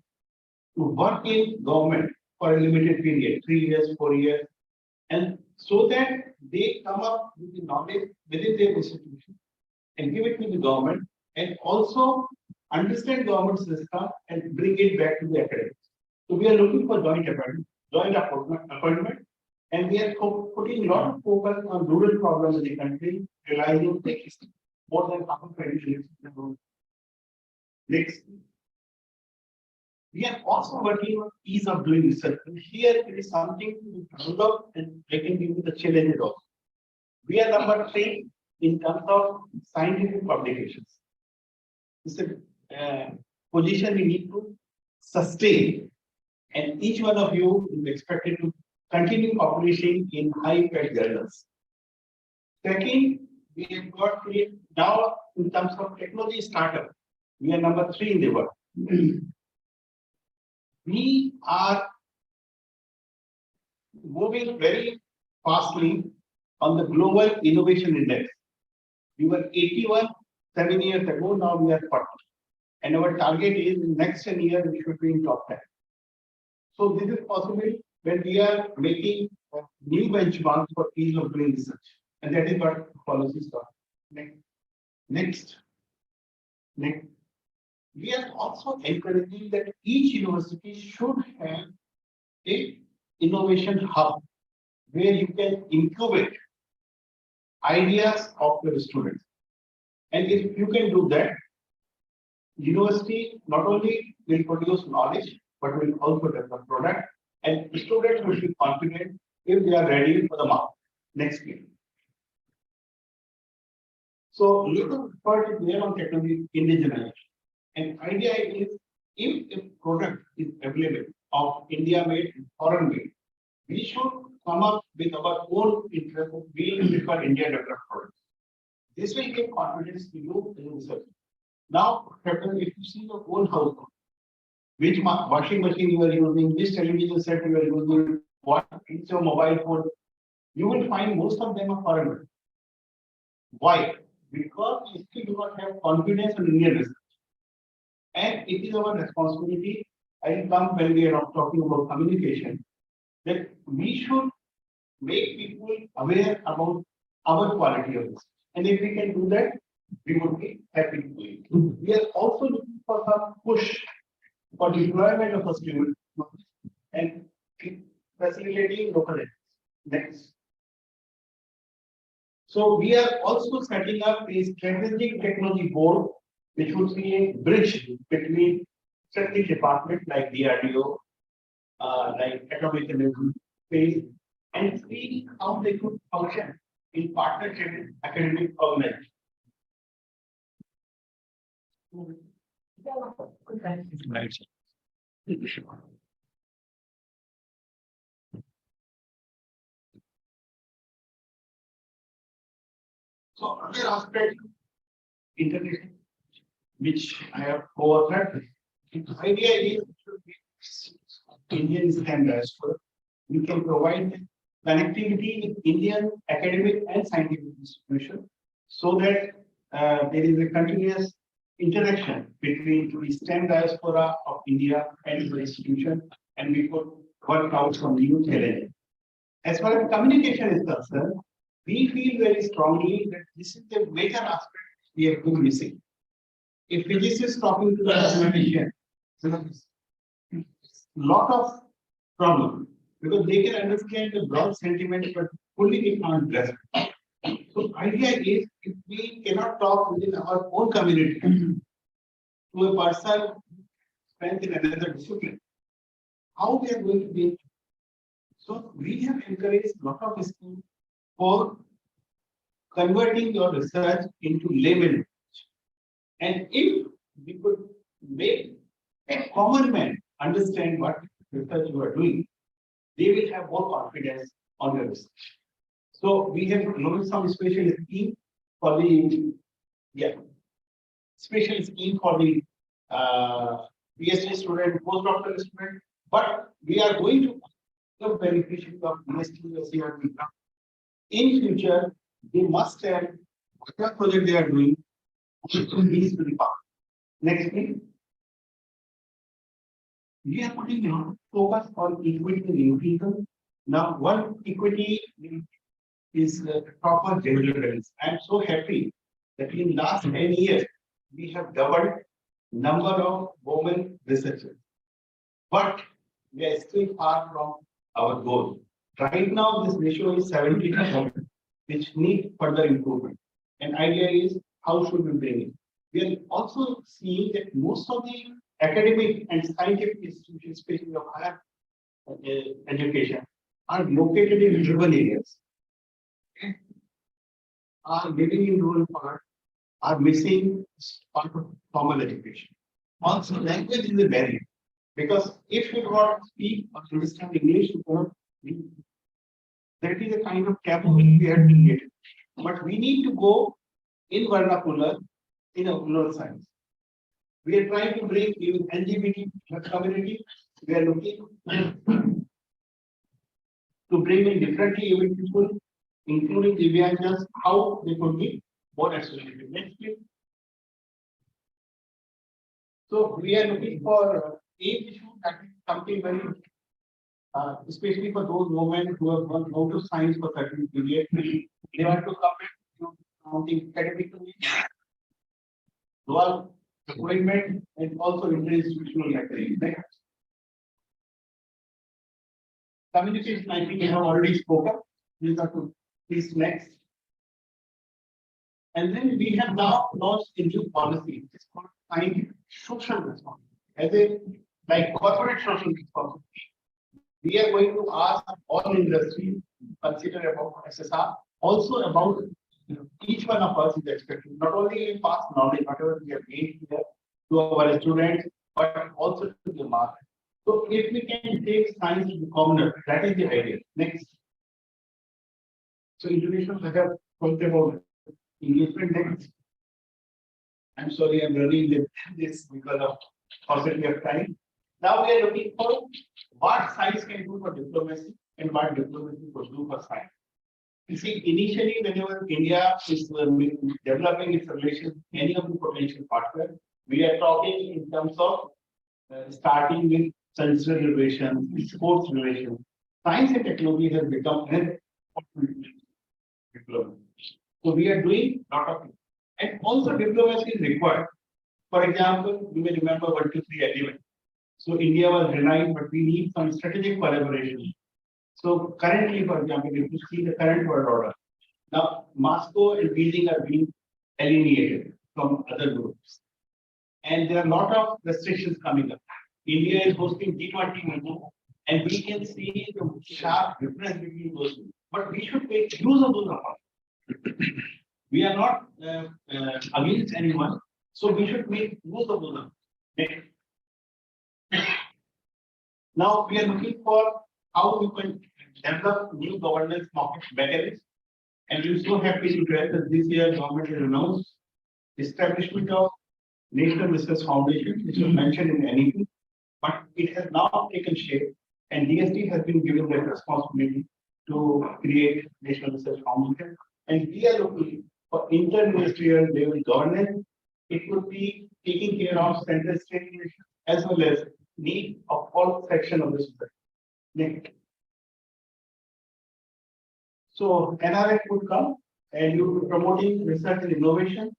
to work in government for a limited period, 3 years, 4 years, and so that they come up with the knowledge within their institution and give it to the government, and also understand government system and bring it back to the academics. So we are looking for joint appointment, and we are putting a lot of focus on rural problems in the country, realizing more than half of education. Next. We are also working on ease of doing research. And here it is something to develop, and I can give you the challenges also. We are number 3 in terms of scientific publications. It's a position we need to sustain, and each one of you is expected to continue publishing in high-paid journals. Second, we have got now in terms of technology startup, we are number 3 in the world. We are moving very fastly on the global innovation index. We were 81 7 years ago, now we are 40. And our target is in next 10 years, we should be in top 10. So this is possible when we are making new benchmarks for ease of doing research. And that is what policies are. Next. We are also encouraging that each university should have a innovation hub where you can incubate ideas of your students. And if you can do that, university not only will produce knowledge, but will also develop product, and students will be confident if they are ready for the market next year. So little effort is there on technology indigenization. And idea is if a product is available of India made and foreign made, we should come up with our own interest of being prefer India developed products. This will give confidence to you in research. Now, if you see your own household, which washing machine you are using, which television set you are using, what is your mobile phone, you will find most of them are foreign made. Why? Because we still do not have confidence in Indian research. And it is our responsibility, I will come when we are talking about communication, that we should make people aware about our quality of research. And if we can do that, we would be happy to do it. We are also looking for some push for deployment of a student and facilitating local efforts. Next. So we are also setting up a strategic technology board, which would be a bridge between strategic departments like DRDO, like Atomic Energy Space, and see how they could function in partnership with academic organizations. Right. So other aspect, internet, which I have overheard, the idea is Indian standards for we can provide connectivity with Indian academic and scientific institutions so that there is a continuous interaction between the STEM diaspora of India and the institution, and we could work out some new challenges. As far as communication is concerned, we feel very strongly that this is the major aspect we have been missing. If physicists talking to the mathematician, lot of problem because they can understand the broad sentiment, but fully they can't grasp. So idea is if we cannot talk within our own community to a person spent in another discipline, how we are going to be. So we have encouraged a lot of schools for converting your research into layman language. And if we could make a common man understand what research you are doing, they will have more confidence on your research. So we have launched some special scheme for the special scheme for the PhD student, postdoctoral student, but we are going to the beneficiary of PhD in future. They must have what project they are doing these to the power. Next please. We are putting a focus on equity and inclusion. Now, one equity is proper gender balance. I am so happy that in last 10 years we have doubled number of women researchers, but we are still far from our goal. Right now, this ratio is 70%, which need further improvement. And idea is how should we bring it? We are also seeing that most of the academic and scientific institutions, especially of higher education, are located in urban areas, are living in rural part, are missing part of formal education. Also, language is a barrier because if you do not speak or understand English, you cannot read. That is a kind of taboo we have created. But we need to go in vernacular in a rural science. We are trying to bring even LGBT community. We are looking to bring in differently able people, including Divyangjas, how they could be more associated. Next, please. So we are looking for age issue, that is something very, especially for those women who have gone out of science for certain period, they want to come to something academically, dual appointment, and also interinstitutional academic. Communication, I think you have already spoken. Please next. And then we have now launched a new policy. It's called scientific social responsibility. As a like corporate social responsibility, we are going to ask all industry consider about SSR, also about each one of us is expected not only pass knowledge, whatever we have gained here to our students, but also to the market. So if we can take science to the commoner, that is the idea. Next. So introduction I have talked about engagement next. I'm sorry, I'm running this because of paucity of time. Now we are looking for what science can do for diplomacy and what diplomacy could do for science. You see, initially, whenever India is developing its relations, any of the potential partners, we are talking in terms of starting with cultural relations, sports relations. Science and technology has become an important diplomacy. So we are doing a lot of things. And also diplomacy is required. For example, you may remember 123 agreement. So India was denied, but we need some strategic collaboration. So currently, for example, if you see the current world order, now Moscow and Beijing are being alienated from other groups. And there are a lot of restrictions coming up. India is hosting G20 meeting, and we can see the sharp difference between those two. But we should make use of those opportunities. We are not against anyone, so we should make use of those opportunities. Now we are looking for how we can develop new governance mechanisms, and we're so happy to tell that this year government has announced establishment of National Research Foundation, which was mentioned in NEP, but it has now taken shape, and DST has been given that responsibility to create National Research Foundation, and we are looking for inter-ministerial level governance. It would be taking care of central state relations as well as need of all section of the society. Next. So NRF would come and you will be promoting research and innovation.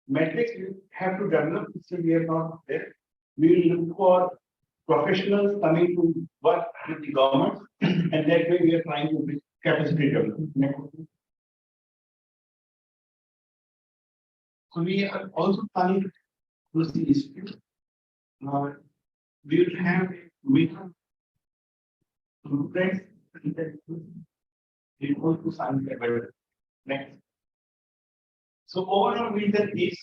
Metrics you have to develop, still we are not there. We will look for professionals coming to work with the government, and that way we are trying to build capacity development. Next. So we are also planning to do the institute. We will have meeting friends report to science level. Next. So overall vision is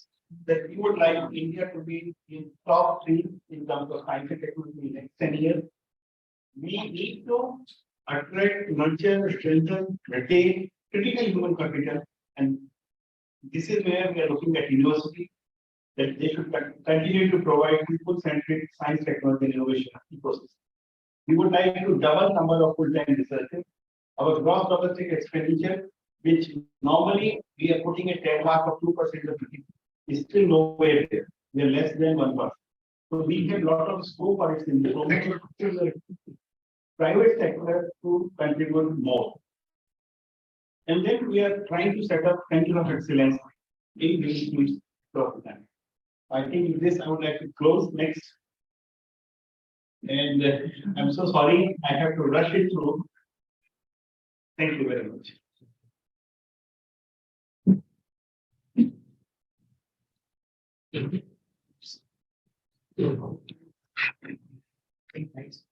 that we would like India to be in top 3 in terms of science and technology in the next 10 years. We need to attract, nurture, strengthen, retain critical human capital, and this is where we are looking at university, that they should continue to provide people-centric science, technology, and innovation ecosystem. We would like to double number of full-time researchers. Our gross domestic expenditure, which normally we are putting a trademark of 2% of GDP, is still nowhere there. We are less than 1%. So we have a lot of scope for its improvement. Private sector to contribute more. And then we are trying to set up center of excellence in this program. I think with this I would like to close next. And I'm so sorry I have to rush it through. Thank you very much. Thanks.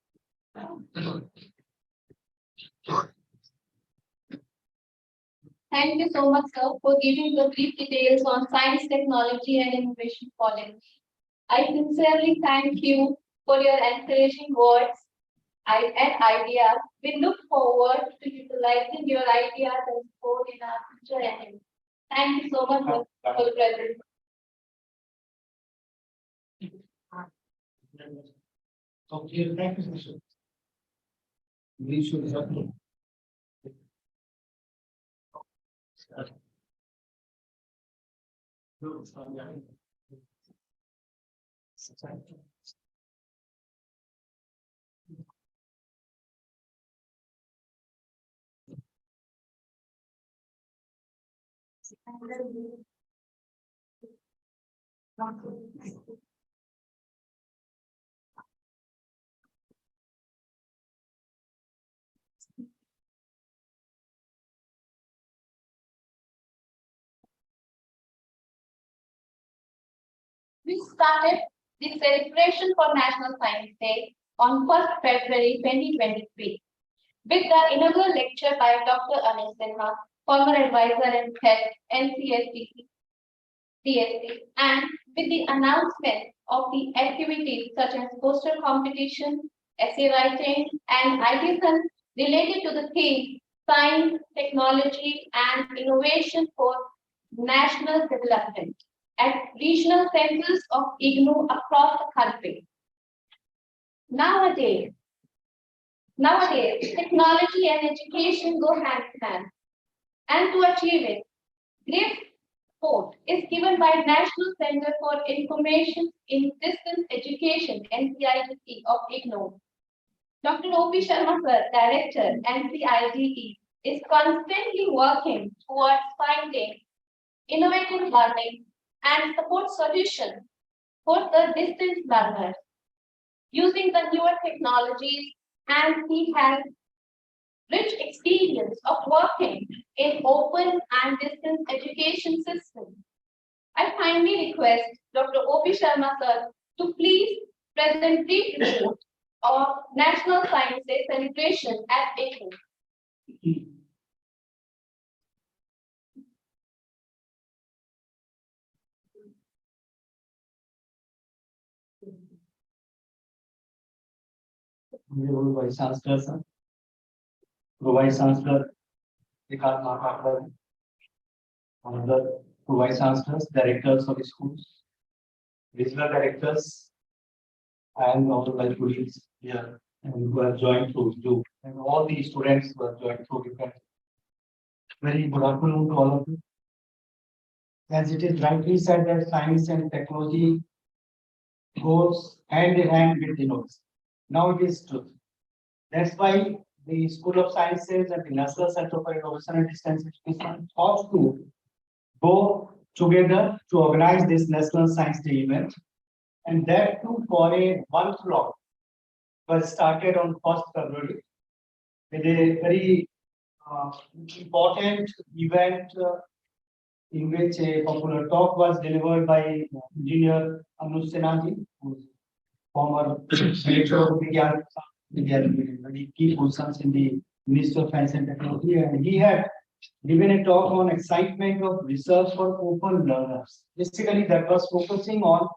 Thank you so much, sir, for giving the brief details on science, technology, and innovation policy. I sincerely thank you for your encouraging words and ideas. We look forward to utilizing your ideas and support in our future efforts. Thank you so much for the present. Okay, thank you, sir. We should have. we started the celebration for National Science Day on 1st February 2023 with the inaugural lecture by Dr. Anish Sinha, former advisor and head NCIDE, and with the announcement of the activities such as poster competition, essay writing, and ideation related to the theme Science, Technology, and Innovation for National Development at regional centers of IGNOU across the country. Nowadays, technology and education go hand in hand, and to achieve it, great support is given by National Center for Information in Distance Education (NCIDE) of IGNOU. Dr. O.P. Sharma sir, Director NCIDE, is constantly working towards finding innovative learning and support solutions for the distance learners using the newer technologies, and he has rich experience of working in open and distance education system. I kindly request Dr. O.P. Sharma sir to please present brief report of National Science Day celebration at IGNOU. Honorable Vice Chancellor, sir. Vice Chancellor, Vikas Mahapatra, Honorable Vice Chancellors, Directors of the schools, Regional Directors, and all my colleagues here and who have joined through Zoom, and all the students who have joined through different. Very good afternoon to all of you. As it is rightly said that science and technology goes hand in hand with innovation. Now it is true. That's why the School of Sciences and the National Center for Innovation and Distance Education thought to go together to organize this National Science Day event, and that too for a month long. Was started on 1st February with a very important event in which a popular talk was delivered by Engineer Anuj Sinha, who is former Director of very key positions in the Ministry of Science and Technology, and he had given a talk on excitement of research for open learners. Basically, that was focusing on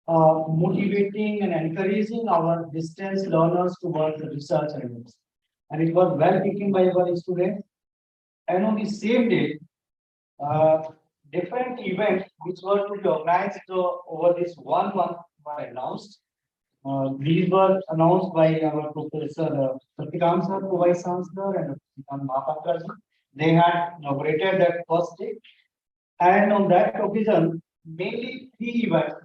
motivating and encouraging our distance learners towards the research elements. And it was well taken by our students. And on the same day, different events which were to be organized over this 1 month were announced. These were announced by our Professor Satyakam sir, Vice Chancellor, and Mahapatra. They had inaugurated that first day. And on that occasion, mainly 3 events: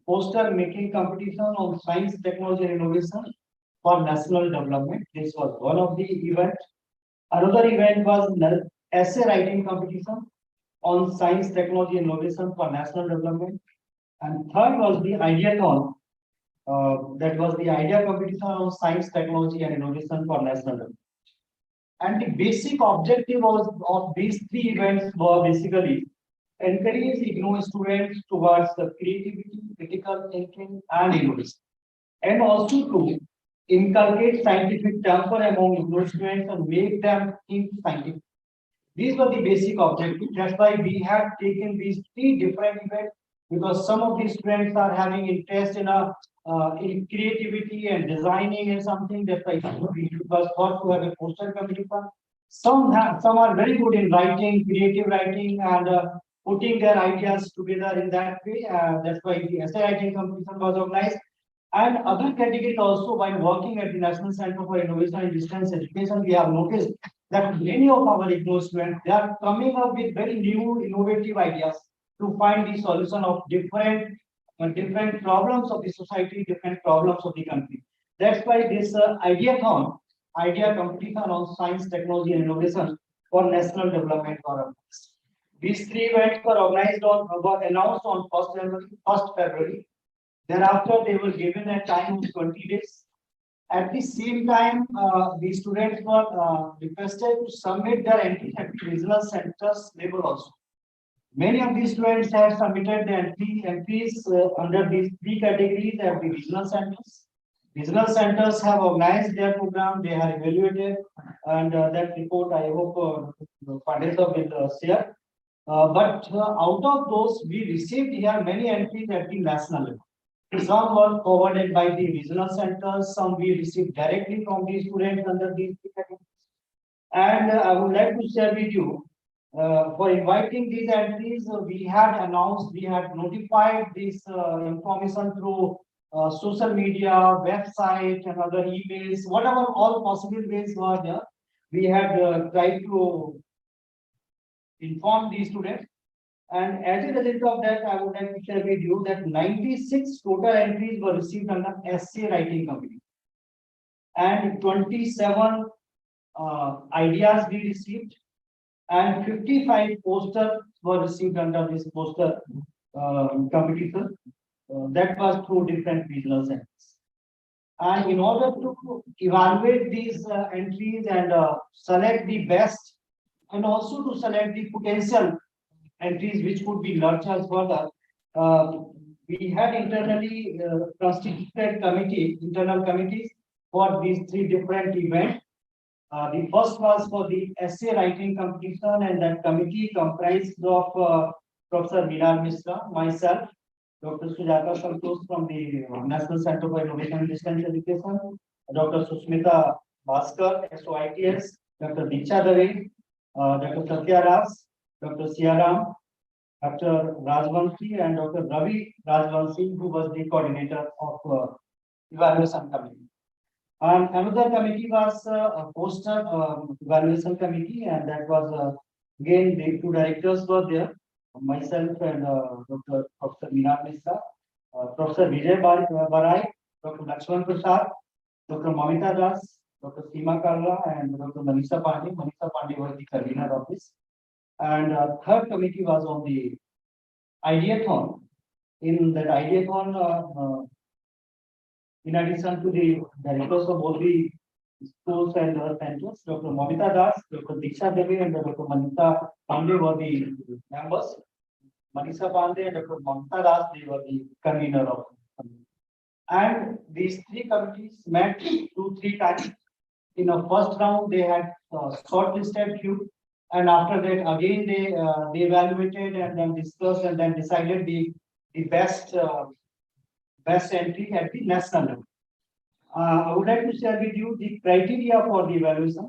poster making competition on science, technology, and innovation for national development. This was one of the events. Another event was essay writing competition on science, technology, and innovation for national development. And third was the ideathon. That was the idea competition on science, technology, and innovation for national development. And the basic objective of these 3 events were basically encourage IGNOU students towards the creativity, critical thinking, and innovation, and also to inculcate scientific temper among IGNOU students and make them think scientific. These were the basic objectives. That's why we have taken these 3 different events, because some of these students are having interest in creativity and designing and something. That's why it was thought to have a poster competition. Some are very good in writing, creative writing, and putting their ideas together in that way. That's why the essay writing competition was organized. And other categories also, while working at the National Center for Innovation and Distance Education, we have noticed that many of our IGNOU students, they are coming up with very new, innovative ideas to find the solution of different problems of the society, different problems of the country. That's why this idea competition on science, technology, and innovation for national development were organized. These 3 events were announced on 1st February. Thereafter, they were given a time of 20 days. At the same time, the students were requested to submit their entries at regional centers level also. Many of these students have submitted the entries under these three categories at the regional centers. Regional centers have organized their program, they are evaluated, and that report I hope Pandita will share. But out of those, we received here many entries at the national level. Some were forwarded by the regional centers, some we received directly from the students under these three categories. And I would like to share with you, for inviting these entries, we had announced, we had notified this information through social media, website, and other emails, whatever all possible ways were there. We had tried to inform the students. And as a result of that, I would like to share with you that 96 total entries were received under essay writing committee. And 27 ideas we received. And 55 posters were received under this poster competition. That was through different regional centers. And in order to evaluate these entries and select the best, and also to select the potential entries which could be nurtured further, we had internally constituted internal committees for these three different events. The first was for the essay writing competition, and that committee comprised of Professor Viral Mishra, myself, Dr. Sujata Santosh from the National Center for Innovation and Distance Education, Dr. Susmita Bhaskar, SOITS, Dr. Diksha Dave, Dr. Satya Ras, Dr. Siaram, Dr. Rajvanshi, and Dr. Ravi Rajvanshi, who was the coordinator of evaluation committee. And another committee was a poster evaluation committee, and that was again the two directors were there, myself and Dr. Professor Viral Mishra, Professor Vijay Barai, Dr. Lakshman Prasad, Dr. Mamita Das, Dr. Seema Karla, and Dr. Manisha Pandey. Manisha Pandey was the convener of this. And third committee was on the ideathon. In that ideathon, in addition to the directors of both the schools and other centers, Dr. Mamita Das, Dr. Diksha Devi, and Dr. Manisha Pandey were the members. Manisha Pandey and Dr. Mamita Das, they were the convener of the committee. And these three committees met 2-3 times. In the first round, they had shortlisted few, and after that, again they evaluated and then discussed and then decided the best entry at the national level. I would like to share with you the criteria for the evaluation.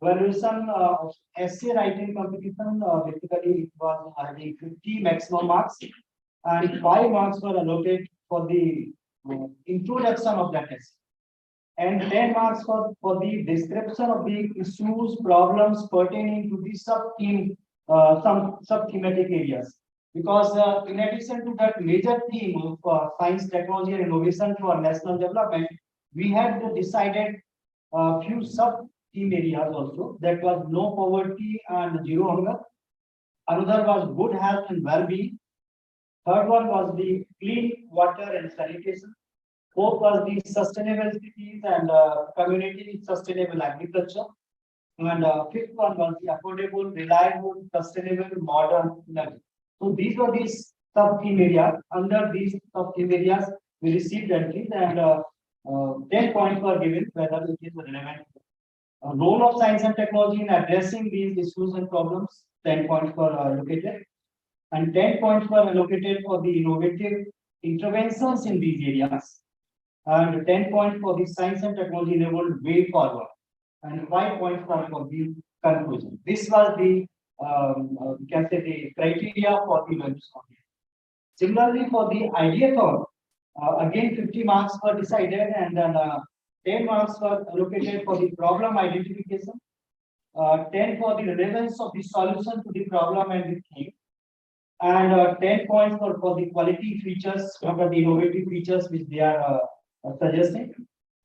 Evaluation of essay writing competition, basically it was having 50 maximum marks, and 5 marks were allocated for the introduction of that essay, and 10 marks for the description of the issues, problems pertaining to the sub-theme, some sub-thematic areas. Because in addition to that major theme of science, technology, and innovation for national development, we had decided a few sub-theme areas also. That was no poverty and zero hunger. Another was good health and well-being. Third one was the clean water and sanitation. Fourth was the sustainable cities and community sustainable agriculture. And fifth one was the affordable, reliable, sustainable, modern energy. So these were these sub-theme areas. Under these sub-theme areas, we received entries, and 10 points were given whether it is relevant. Role of science and technology in addressing these issues and problems, 10 points were allocated. And 10 points were allocated for the innovative interventions in these areas. And 10 points for the science and technology enabled way forward. And 5 points for the conclusion. This was the we can say the criteria for the evaluation. Similarly, for the ideathon, again 50 marks were decided, and then 10 marks were allocated for the problem identification, 10 for the relevance of the solution to the problem and the theme, and 10 points for the quality features, the innovative features which they are suggesting,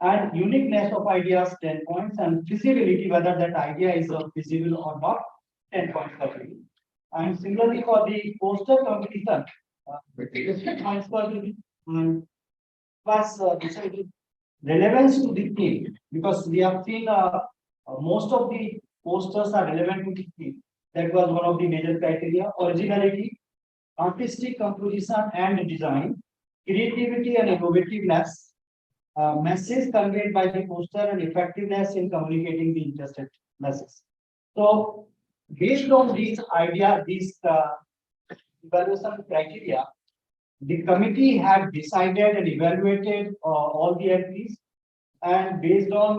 and uniqueness of ideas 10 points, and feasibility, whether that idea is feasible or not, 10 points per video. And similarly for the poster competition, 50 points per video, and plus decided relevance to the theme, because we have seen most of the posters are relevant to the theme. That was one of the major criteria. Originality, artistic composition and design, creativity and innovativeness, message conveyed by the poster, and effectiveness in communicating the interested message. So, based on these ideas, these evaluation criteria, the committee had decided and evaluated all the entries, and based on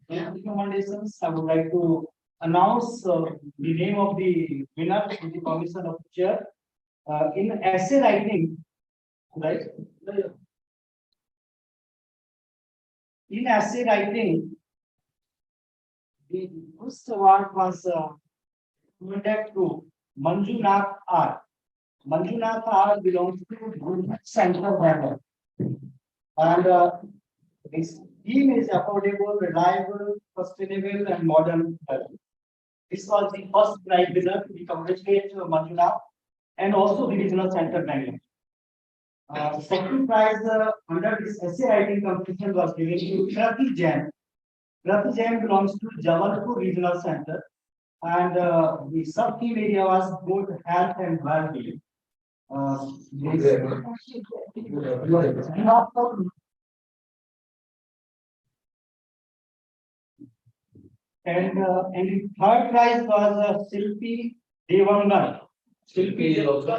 their recommendations, I would like to announce the name of the winner with the permission of the chair. In essay writing, right? In essay writing, the first award was awarded to Manjunath R. Manjunath R belongs to Central Bangalore. And his theme is affordable, reliable, sustainable, and modern. This was the first prize winner. We congratulate Manjunath and also the regional center Bangalore. Second prize under this essay writing competition was given to Krati Jain. Krati Jain belongs to Jabalpur Regional Center, and the sub-theme area was good health and well-being. And the third prize was Silpi Devangan. Silpi Devangan.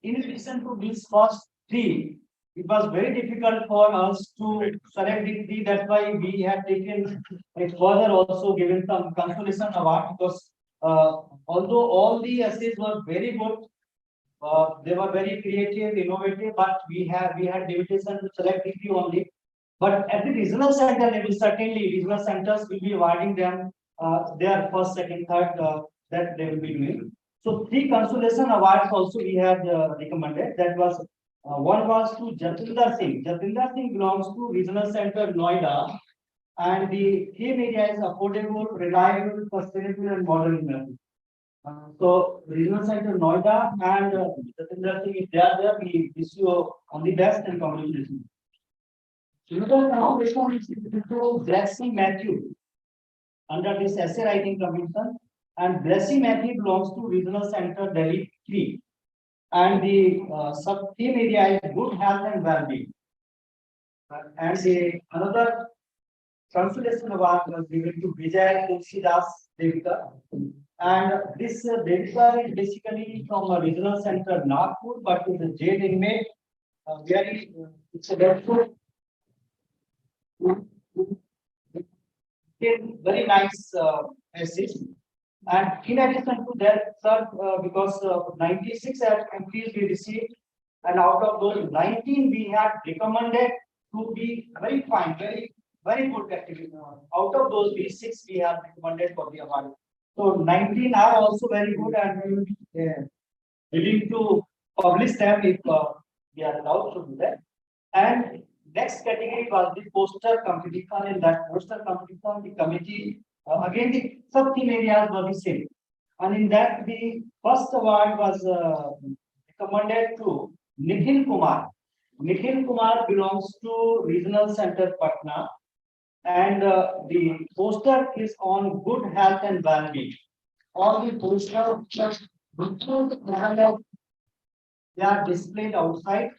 In addition to these first three, it was very difficult for us to select the three. That's why we have taken it further, also given some consolation award, because although all the essays were very good, they were very creative, innovative, but we had limitation to select the three only. But at the regional center level, certainly regional centers will be awarding them their first, second, third, that they will be doing. So three consolation awards also we had recommended. That was one was to Jatinder Singh. Jatinder Singh belongs to regional center Noida, and the theme area is affordable, reliable, sustainable, and modern energy. So regional center Noida and Jatinder Singh, if they are there, we wish you on the best and congratulations. Now this one is to Blessing Matthew under this essay writing commission, and Blessing Matthew belongs to regional center Delhi 3, and the sub-theme area is good health and well-being. And another consolation award was given to Vijay Tulsidas Devika, and this Devika is basically from a regional center Nagpur, but is a jail inmate. It's a very nice message. And in addition to that, sir, because 96 entries we received, and out of those 19 we had recommended to be very fine, very good activity. Out of those, 6 we have recommended for the award. So 19 are also very good, and we will be willing to publish them if we are allowed to do that. And next category was the poster competition. In that poster competition, the committee again the sub-theme areas were the same, and in that the first award was recommended to Nikhil Kumar. Nikhil Kumar belongs to regional center Patna, and the poster is on good health and well-being. All the posters they are displayed outside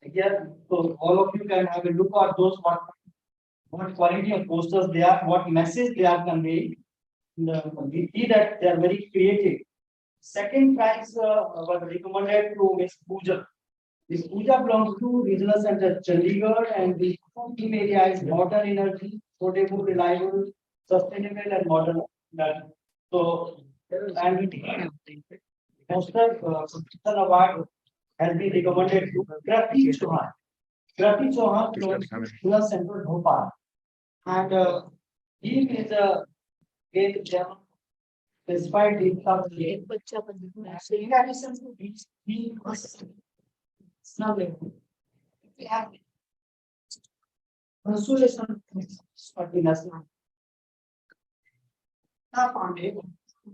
here, so all of you can have a look at those what quality of posters they are, what message they are conveying. We see that they are very creative. Second prize was recommended to Miss Pooja. Miss Pooja belongs to regional center Chandigarh, and the theme area is modern energy, affordable, reliable, sustainable, and modern. So, and the poster award has been recommended to Krati Chauhan. Krati Chauhan belongs to regional center Bhopal, and he is a great German. Despite the in addition to these, he was consolation for the national.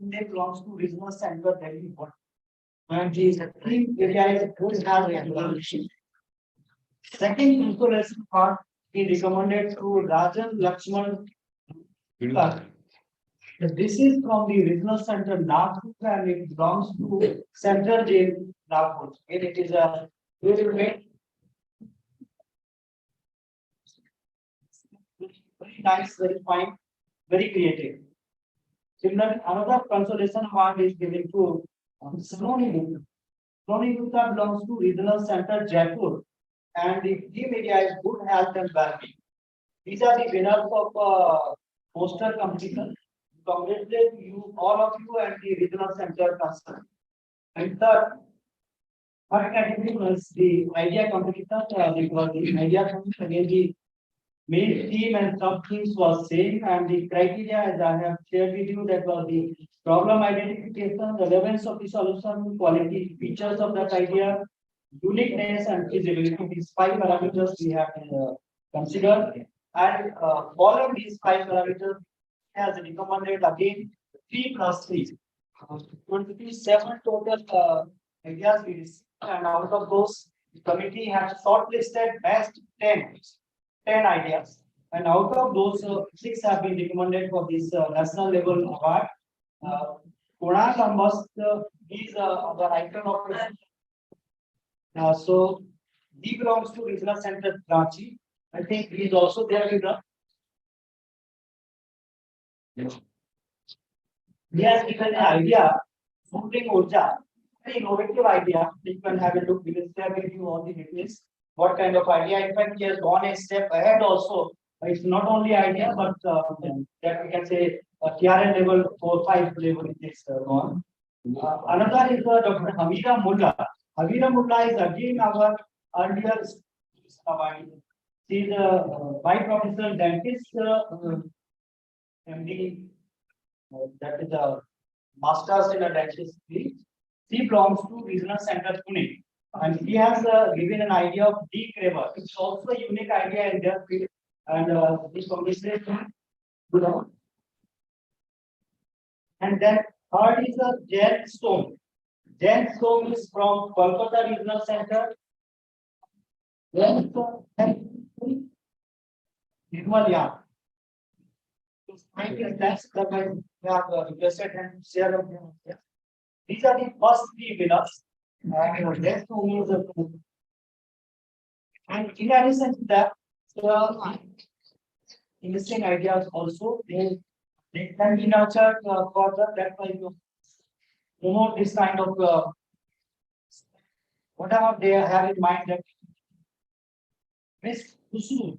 They belongs to regional center Delhi 1, and the theme area is good health and well-being. Second installation part is recommended to Rajan Lakshman. This is from the regional center Nagpur and it belongs to Central Jail Nagpur. And it is a very nice, very fine, very creative. Similarly, another consolation award is given to Sononi Gupta. Sononi Gupta belongs to regional center Jaipur and the theme area is good health and well-being. These are the winners of poster competition. Congratulate you, all of you, and the regional center concerned. And third category was the idea competition. Because the idea competition again the main theme and sub themes was same, and the criteria as I have shared with you that was the problem identification, relevance of the solution, quality features of that idea, uniqueness and feasibility. These 5 parameters we have considered, and following these 5 parameters has recommended again 3 plus 3. 27 total ideas we received, and out of those, the committee has shortlisted best 10 ideas, and out of those 6 have been recommended for this national level award. Kunal Ambas is our icon of so he belongs to regional center Ranchi. I think he is also there with us. He has given an idea, Supreme Urja, very innovative idea. You can have a look. We will share with you all the details. What kind of idea? In fact, he has gone a step ahead also. It's not only idea, but that we can say TRL level 4-5 level it is gone. Another is Dr. Hamira Mulla. Hamira Mulla is again our earlier awardee. She is a by-professional dentist, MD, that is a master's in a dentistry. She belongs to regional center Pune, and he has given an idea of deep river. It's also a unique idea in their field, and this congratulations. And then third is a Jen Stone. Jen Stone is from Kolkata Regional Center. Then Himalaya. That's the one we have requested and share of them. These are the first 3 winners. And in addition to that, interesting ideas also they can be nurtured further. That's why you promote this kind of whatever they have in mind. That Miss Kusu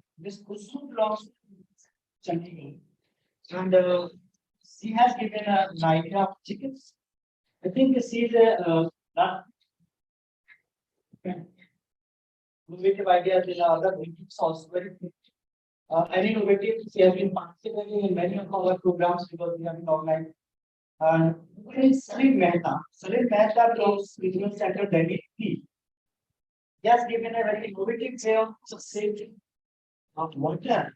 belongs to Chandigarh, and she has given an idea of chickens. I think she is not innovative ideas in other meetings also very good. And innovative, she has been participating in many of our programs because we have been organized. And Salim Mehta belongs to Regional Center Delhi. He has given a very innovative way of saving of water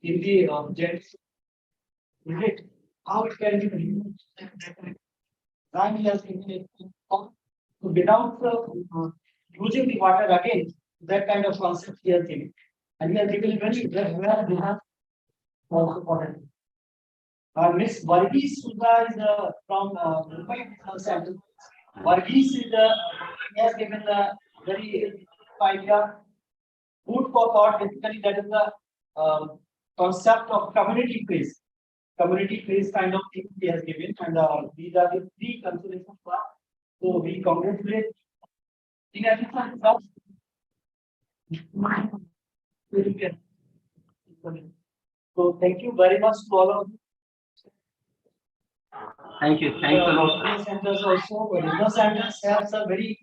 in the objects. How it can be removed. And he has given it without using the water again. That kind of concept he has given, and he has given very where we have also for it. Miss Varghese Sudha is from Mumbai Center. Varghese is he has given a very idea, food for thought. Basically, that is the concept of community praise. Community praise kind of thing he has given, and these are the 3 considerations. So we congratulate. In addition, so thank you very much to all of you. Thank you. Thanks a lot. Centers also, regional centers have a very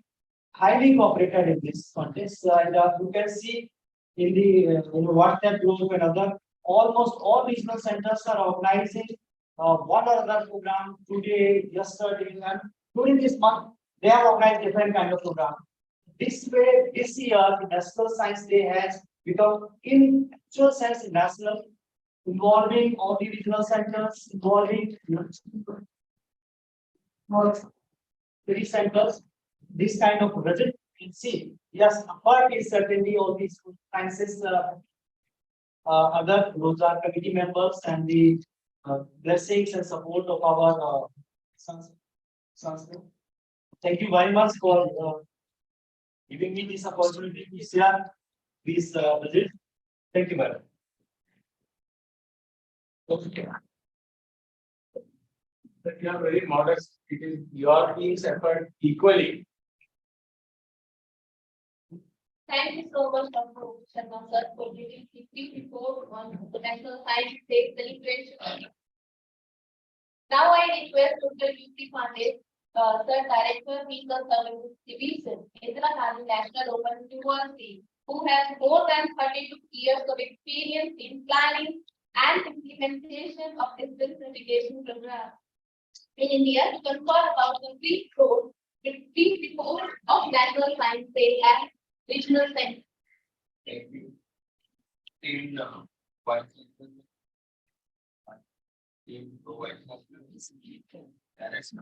highly cooperated in this contest. And you can see in the WhatsApp group and other, almost all regional centers are organizing one or other program today, yesterday, and during this month they have organized different kind of program. This way, this year, the National Science Day has become in actual sense national, involving all the regional centers, involving 3 centers. This kind of visit And see, yes, apart is certainly all these sciences, other those are committee members and the blessings and support of our sons. Thank you very much for giving me this opportunity to share this visit. Thank you very much. Okay. But you are very modest. It is your team's effort equally. Thank you so much, Dr. Sharma sir, for giving the brief report on the National Science Day celebration. Now I request Dr. U.P. Pandey, Sir, Director, Legal Services Division, Indira Gandhi National Open University, who has more than 32 years of experience in planning and implementation of distance education program in India, to confer about the brief report of National Science Day at Regional Center. Thank you. In Vice team provides direction.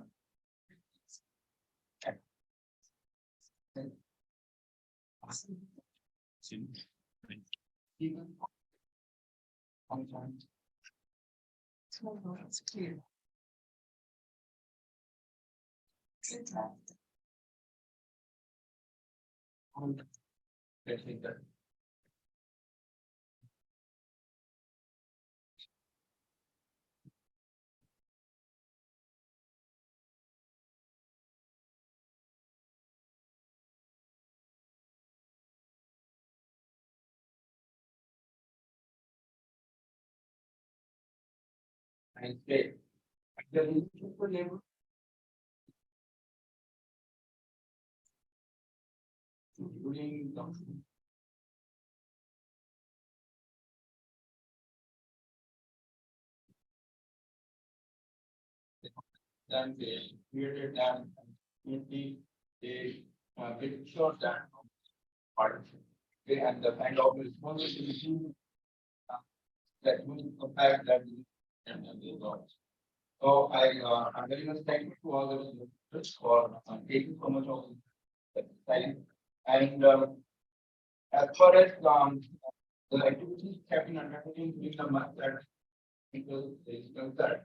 And say, including then they created an community, they make sure that partnership. They had the kind of responsibility that will impact that and the results. So I'm very much thankful to all the listeners for taking so much of the time. And as far as the activities have been undertaken during the month that people is concerned,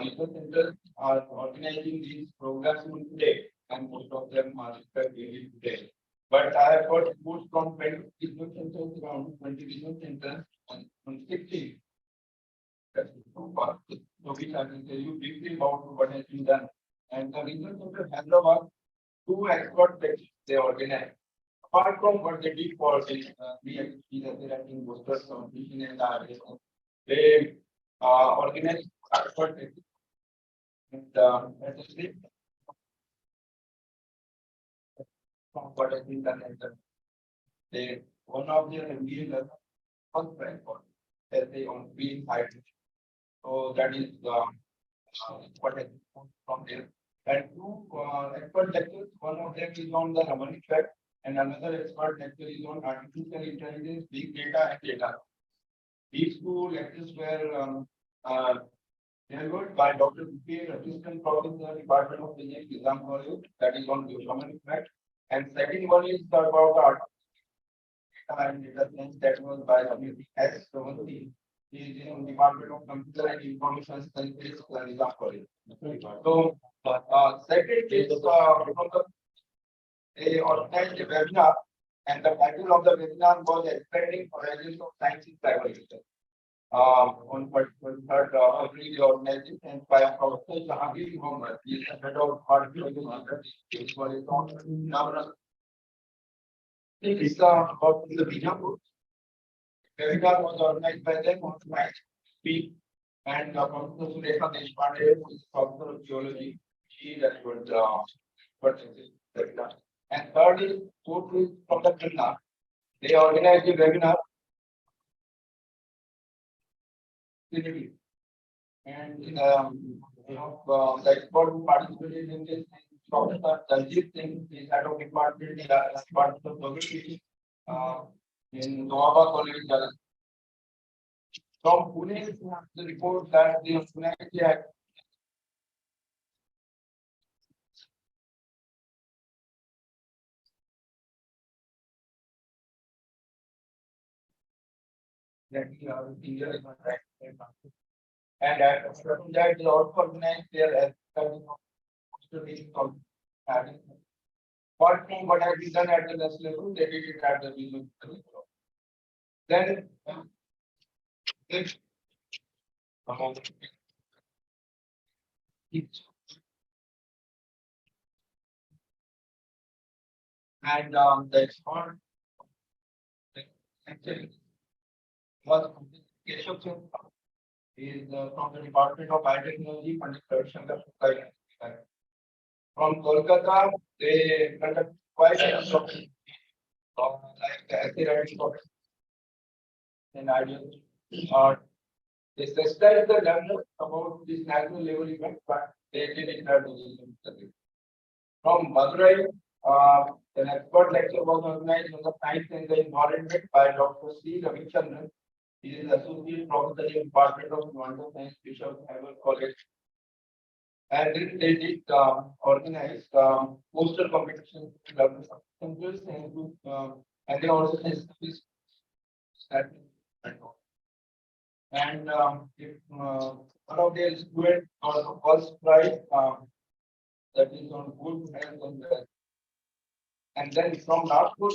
research centers are organizing these programs today, and most of them are daily today. But I have got reports from 20 research centers, around 20 research centers, and on 16. That's so far. So which I can tell you briefly about what has been done. And the research center Hyderabad, 2 expert sessions they organized. Apart from what they did for the activities that they are in boosters competition and they organized expert sessions. And essentially, what has been done is that they one of their MBA learners first rank for essay on green hydrogen. So that is what has come from there. And 2 expert lectures, one of them is on the Raman effect, and another expert lecture is on artificial intelligence, big data, and data. These 2 lectures were delivered by Dr. P. Assistant Professor, Department of Physics, Exam College, that is on the Raman effect. And second one is about the artificial and data science, that was by W.S. Ramanthi. He is in Department of Computer and Information Sciences, Exam College. So, second is from the they organized a webinar, and the title of the webinar was Expanding Horizons of Science in Cybersecurity. On 3rd February, they organized it, and by Professor Jahangir Mohammed, he is the head of artificial intelligence, which was on it's about the Bengaluru. Webinar was organized by them on Friday, and Professor Shailesh Nayak, who is Professor of Geology, he delivered the webinar. And third is fourth is from the Kerala. They organized a webinar. And the expert who participated in this Professor Daljit Singh, the head of department of Geography in Noaba College. From Pune, the report that the Pune exactly India is on track. And from that, they also organize their having apart from what has been done at the national level, they did it at the regional level. Then this among each and the expert actually was Keshav Singh is from the Department of Biotechnology, Pandit Ravishankar Shukla. From Kolkata, they conduct quite a lot of like the essay writing topics and ideas. They specialize the learner about this national level event, but they did it at the from Madurai, an expert lecture was organized on the science and the environment by Dr. C. Ravichandran. He is associate professor in the Department of Environmental Science, Bishop Harvard College. And then they did organize poster competition and they also established that. And if one of their students got the first prize, that is on good health and wealth. And then from Nagpur,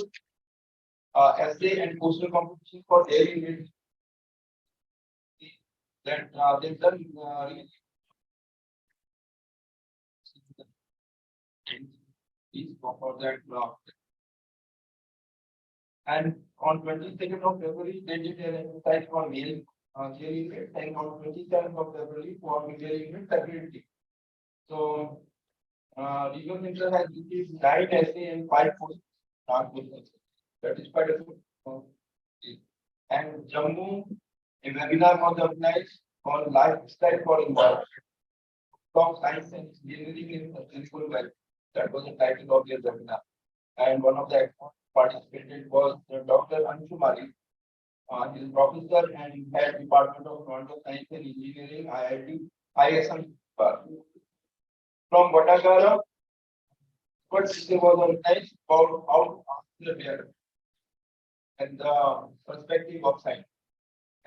essay and poster competition for daily needs. That they've done for that block. And on 22nd of February, they did an exercise for male units, and on 27th of February for female units separately. So, Regional Center has received 9 essay and 5 posters. That is quite a good. And Jammu, a webinar was organized on lifestyle for environment. From science and engineering in sustainable wealth. That was the title of their webinar. And one of the participants was Dr. Anshumari. He is professor and head Department of Environmental Science and Engineering, IIT, ISM. From Vatagara, what system was organized about how to answer the bear and the perspective of science.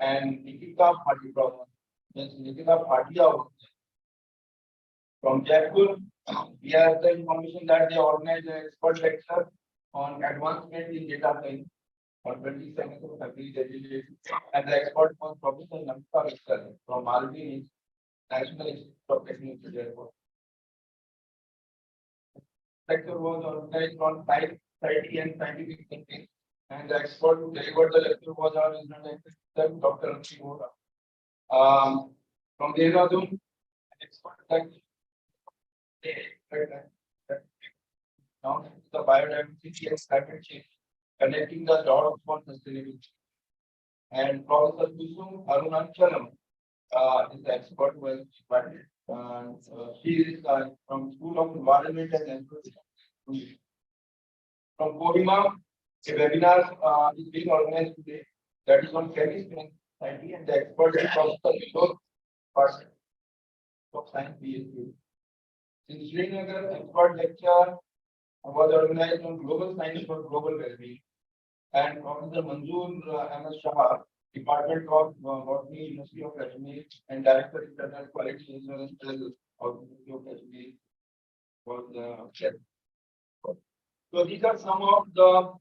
And Nikita Bhatia problem. Yes, Nikita Bhatia. From Jaipur, we have the information that they organized an expert lecture on advancement in data science on 22nd of February, and the expert was Professor Namita Miskar from Maldives National Institute of Technology, Jaipur. Lecture was organized on science, society, and scientific thinking, and the expert who delivered the lecture was our international Dr. Anshi Gora. From Dehradun, expert lecture. Now the biodiversity and climate change, connecting the dots for sustainability. And Professor Kusum Arunachalam is the expert who has invited. She is from School of Environment and Environment. From Kohima, a webinar is being organized today. That is on chemistry and society, and the expert is Professor Vishal Varshney of Science PhD. In Srinagar, expert lecture was organized on global science for global well-being, and Professor Manzoor Ahmed Shah, Department of Varshney, University of Kashmir, and Director Internal Quality Assurance of University of Kashmir was the. So these are some of the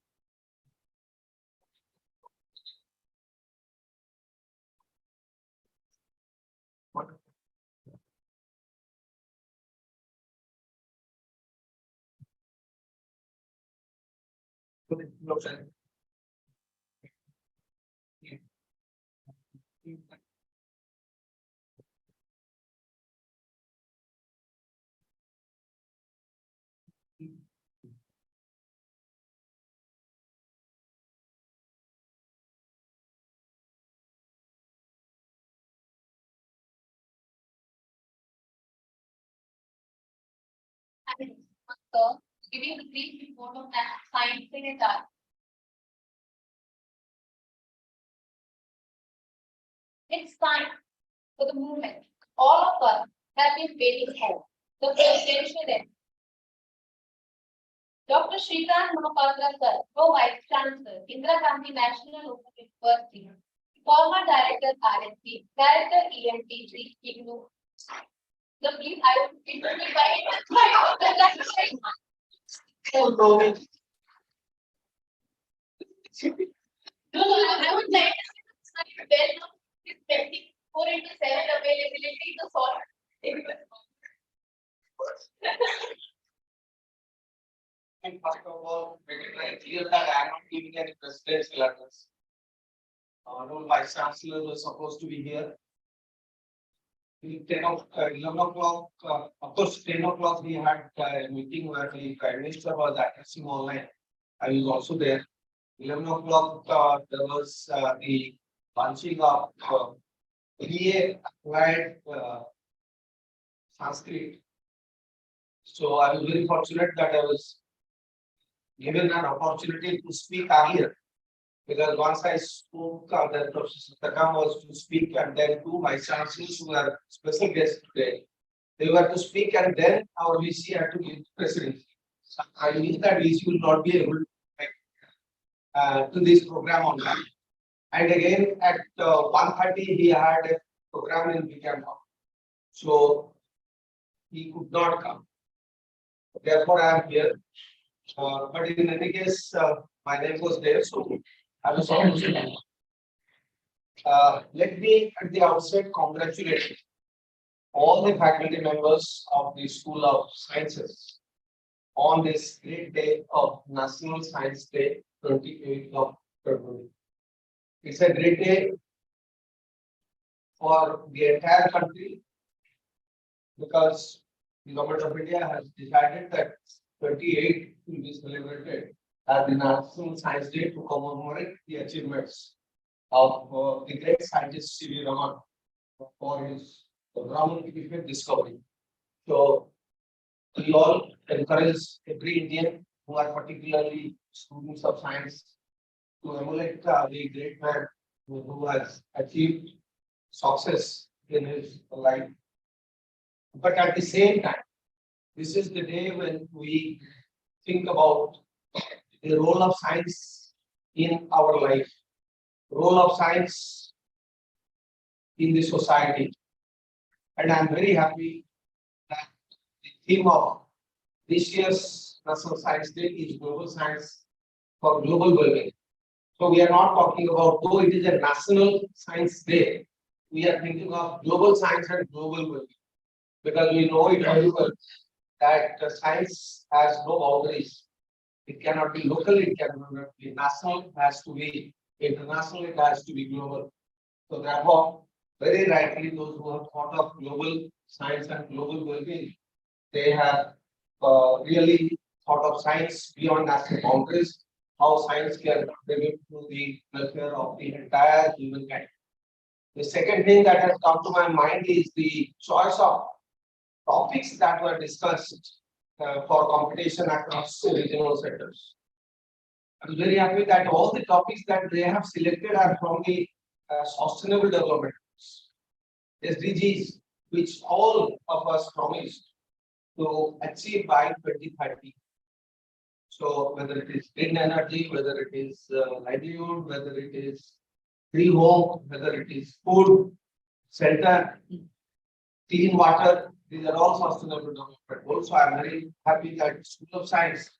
what. So, giving the brief report of that science in a chart. It's time for the movement. All of us have been waiting for the presidential end. Dr. Shrikant Mahapatra sir, Pro Vice Chancellor, Indira Gandhi National Open University, former Director RSP, Director EMTG, IGNOU. So please, I will be No, I would like to say well known is 24/7 availability to solve. And first of all, make it very clear that I am not giving any presidential address. No vice chancellor was supposed to be here. In 11 o'clock, of course, 10 o'clock we had a meeting where the Prime Minister was addressing online. I was also there. 11 o'clock, there was the launching of BA applied Sanskrit. So I was very fortunate that I was given an opportunity to speak earlier. Because once I spoke, then Professor Takam was to speak, and then two vice chancellors who are special guests today, they were to speak, and then our VC had to give presidency. So I knew that VC will not be able to this program online. And again at 1:30 he had a program in Vikanpur. So he could not come. Therefore, I am here. But in any case, my name was there, so I was supposed to. Let me at the outset congratulate all the faculty members of the School of Sciences on this great day of National Science Day, 28th of February. It's a great day for the entire country because the government of India has decided that 28 will be celebrated as the National Science Day to commemorate the achievements of the great scientist C.V. Raman for his groundbreaking discovery. So we all encourage every Indian who are particularly students of science to emulate the great man who has achieved success in his life. But at the same time, this is the day when we think about the role of science in our life, role of science in the society. And I'm very happy that the theme of this year's National Science Day is Global Science for Global Well-being. So we are not talking about, though it is a National Science Day, we are thinking of global science and global well-being. Because we know it very well that science has no boundaries. It cannot be local, it cannot be national, it has to be international, it has to be global. So therefore, very rightly, those who have thought of global science and global well-being, they have really thought of science beyond national boundaries, how science can contribute to the welfare of the entire humankind. The second thing that has come to my mind is the choice of topics that were discussed for competition across regional centers. I was very happy that all the topics that they have selected are from the sustainable development SDGs, which all of us promised to achieve by 2030. So whether it is clean energy, whether it is livelihood, whether it is free home, whether it is food, shelter, clean water, these are all sustainable development goals. So I am very happy that School of Science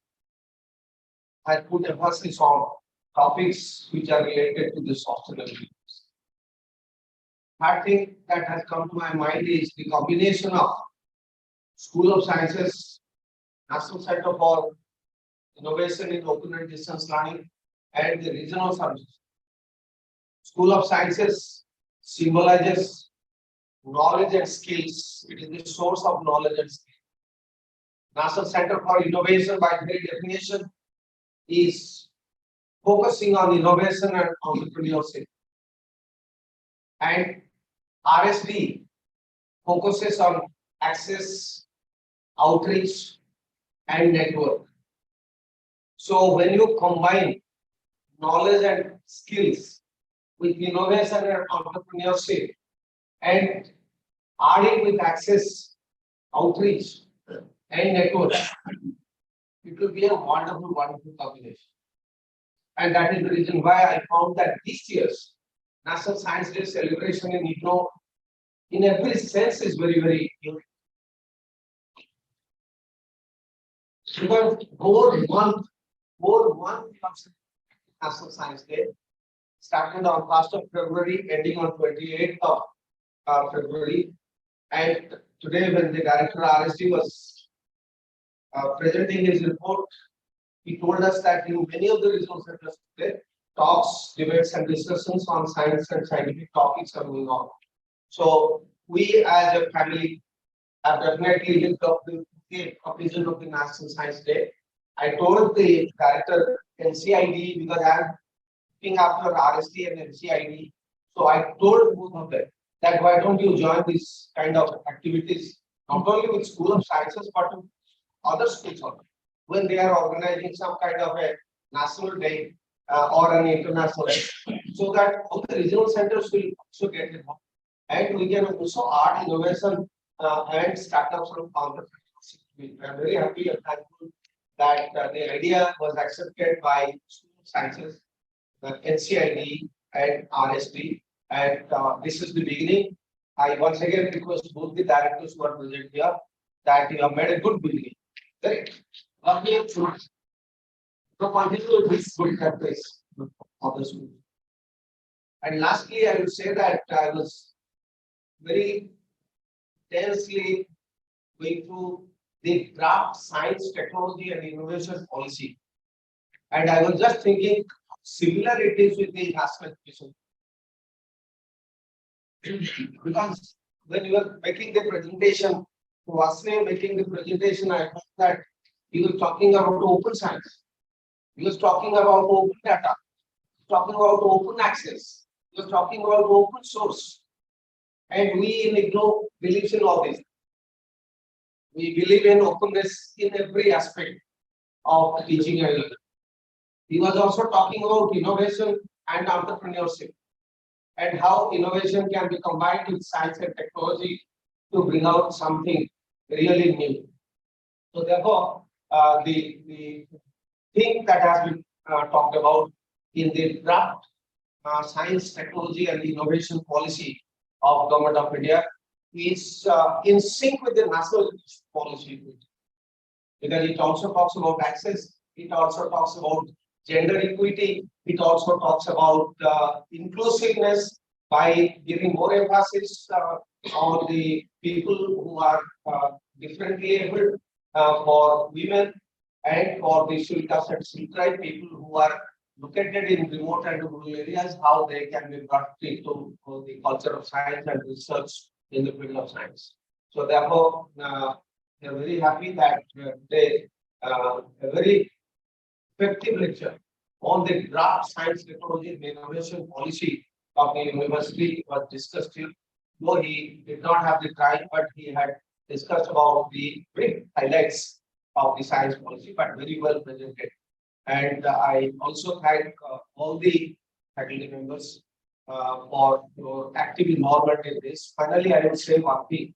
has put emphasis on topics which are related to the sustainability. Third thing that has come to my mind is the combination of School of Sciences, National Center for Innovation in Open and Distance Learning, and the regional subjects. School of Sciences symbolizes knowledge and skills. It is the source of knowledge and skills. National Center for Innovation, by very definition, is focusing on innovation and entrepreneurship. And RSD focuses on access, outreach, and network. So when you combine knowledge and skills with innovation and entrepreneurship and add it with access, outreach, and network, it will be a wonderful, wonderful combination. And that is the reason why I found that this year's National Science Day celebration in IGNOU in every sense is very, very unique. Because more month comes National Science Day, starting on 1st of February, ending on 28th of February. And today, when the director RSD was presenting his report, he told us that in many of the regional centers today, talks, debates, and discussions on science and scientific topics are going on. So we as a family have definitely linked up with the occasion of the National Science Day. I told the director NCIDE because I am looking after RSD and NCIDE. So I told both of them that why don't you join this kind of activities, not only with School of Sciences, but with other schools also, when they are organizing some kind of a national day or an international day, so that all the regional centers will also get involved. And we can also add innovation and startups from entrepreneurship. I am very happy and thankful that the idea was accepted by School of Sciences, NCID and RSD, and this is the beginning. I once again request both the directors who are present here that you have made a good beginning. Correct? To continue this good practice of the school. And lastly, I would say that I was very tensely going through the draft science, technology, and innovation policy. And I was just thinking similarities with the national education. Because when you were making the presentation, Varshney making the presentation, I thought that he was talking about open science. He was talking about open data, talking about open access, he was talking about open source. And we in IGNOU believe in all this. We believe in openness in every aspect of teaching and learning. He was also talking about innovation and entrepreneurship and how innovation can be combined with science and technology to bring out something really new. So therefore, the thing that has been talked about in the draft science, technology, and innovation policy of Government of India is in sync with the national policy, because it also talks about access, it also talks about gender equity, it also talks about inclusiveness by giving more emphasis on the people who are differently able, for women and for the Shilkas and Shilkai people who are located in remote and rural areas, how they can be brought into the culture of science and research in the field of science. So therefore, we are very happy that today a very effective lecture on the draft science, technology, and innovation policy of the university was discussed here. Though he did not have the time, but he had discussed about the big highlights of the science policy, but very well presented. And I also thank all the faculty members for your active involvement in this. Finally, I will say one thing,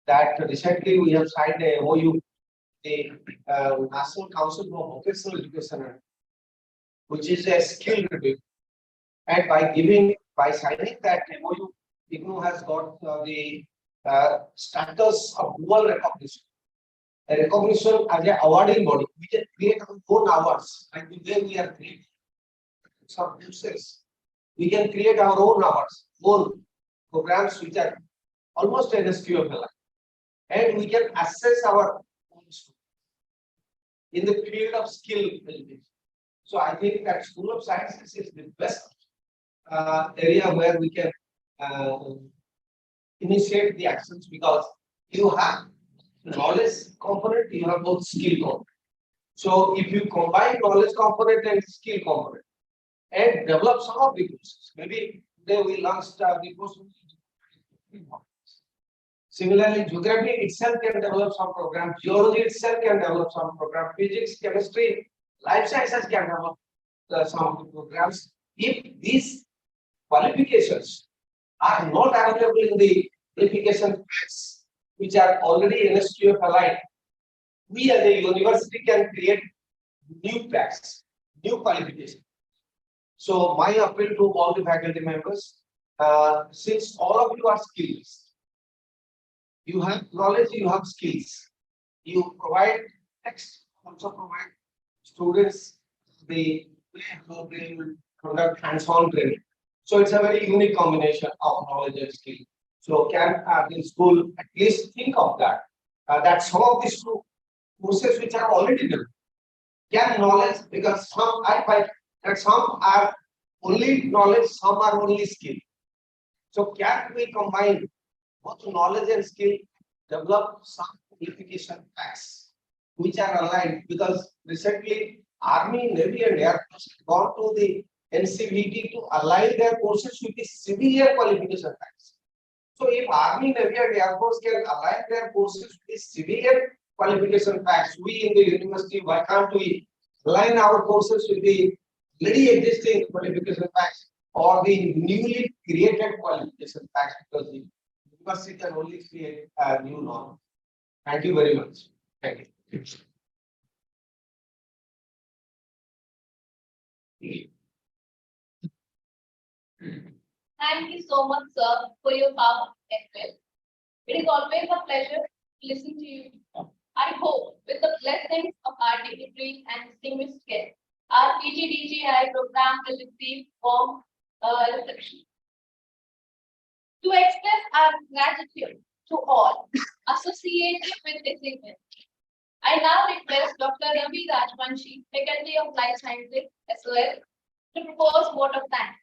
that recently we have signed a MOU, the National Council for Vocational Education, which is a skill review. And by signing that MOU, IGNOU has got the status of dual recognition. A recognition as an awarding body. We can create our own awards, like the way we are creating some uses. We can create our own awards, own programs which are almost an SQFLI. And we can assess our own students in the field of skill building. So I think that School of Sciences is the best area where we can initiate the actions, because you have knowledge component, you have both skill component. So if you combine knowledge component and skill component and develop some of the courses, maybe today we launched the course. Similarly, geography itself can develop some program, geology itself can develop some program, physics, chemistry, life sciences can develop some of the programs. If these qualifications are not available in the qualification packs, which are already NSQF aligned, we as a university can create new packs, new qualifications. So my appeal to all the faculty members since all of you are skills, you have knowledge, you have skills. You provide text, also provide students the way how they will conduct hands-on training. So it's a very unique combination of knowledge and skill. So can the school at least think of that? That some of these courses which are already done can knowledge, because some I find that some are only knowledge, some are only skill. So can we combine both knowledge and skill, develop some qualification packs which are aligned? Because recently Army, Navy and Air Force have gone to the NCVT to align their courses with the civilian qualification packs. So if Army, Navy and Air Force can align their courses with the civilian qualification packs, we in the university, why can't we align our courses with the already existing qualification packs or the newly created qualification packs, because the university can only create a new norm. Thank you very much. Thank you. Thank you so much, sir, for your powerful well. It is always a pleasure to listen to you. I hope with the blessings of our dignitaries and distinguished guests, our PGDGI program will receive warm reception. To express our gratitude to all associated with this event, I now request Dr. Ravi Rajvanshi, Faculty of Life Sciences, SOS, to propose vote of thanks.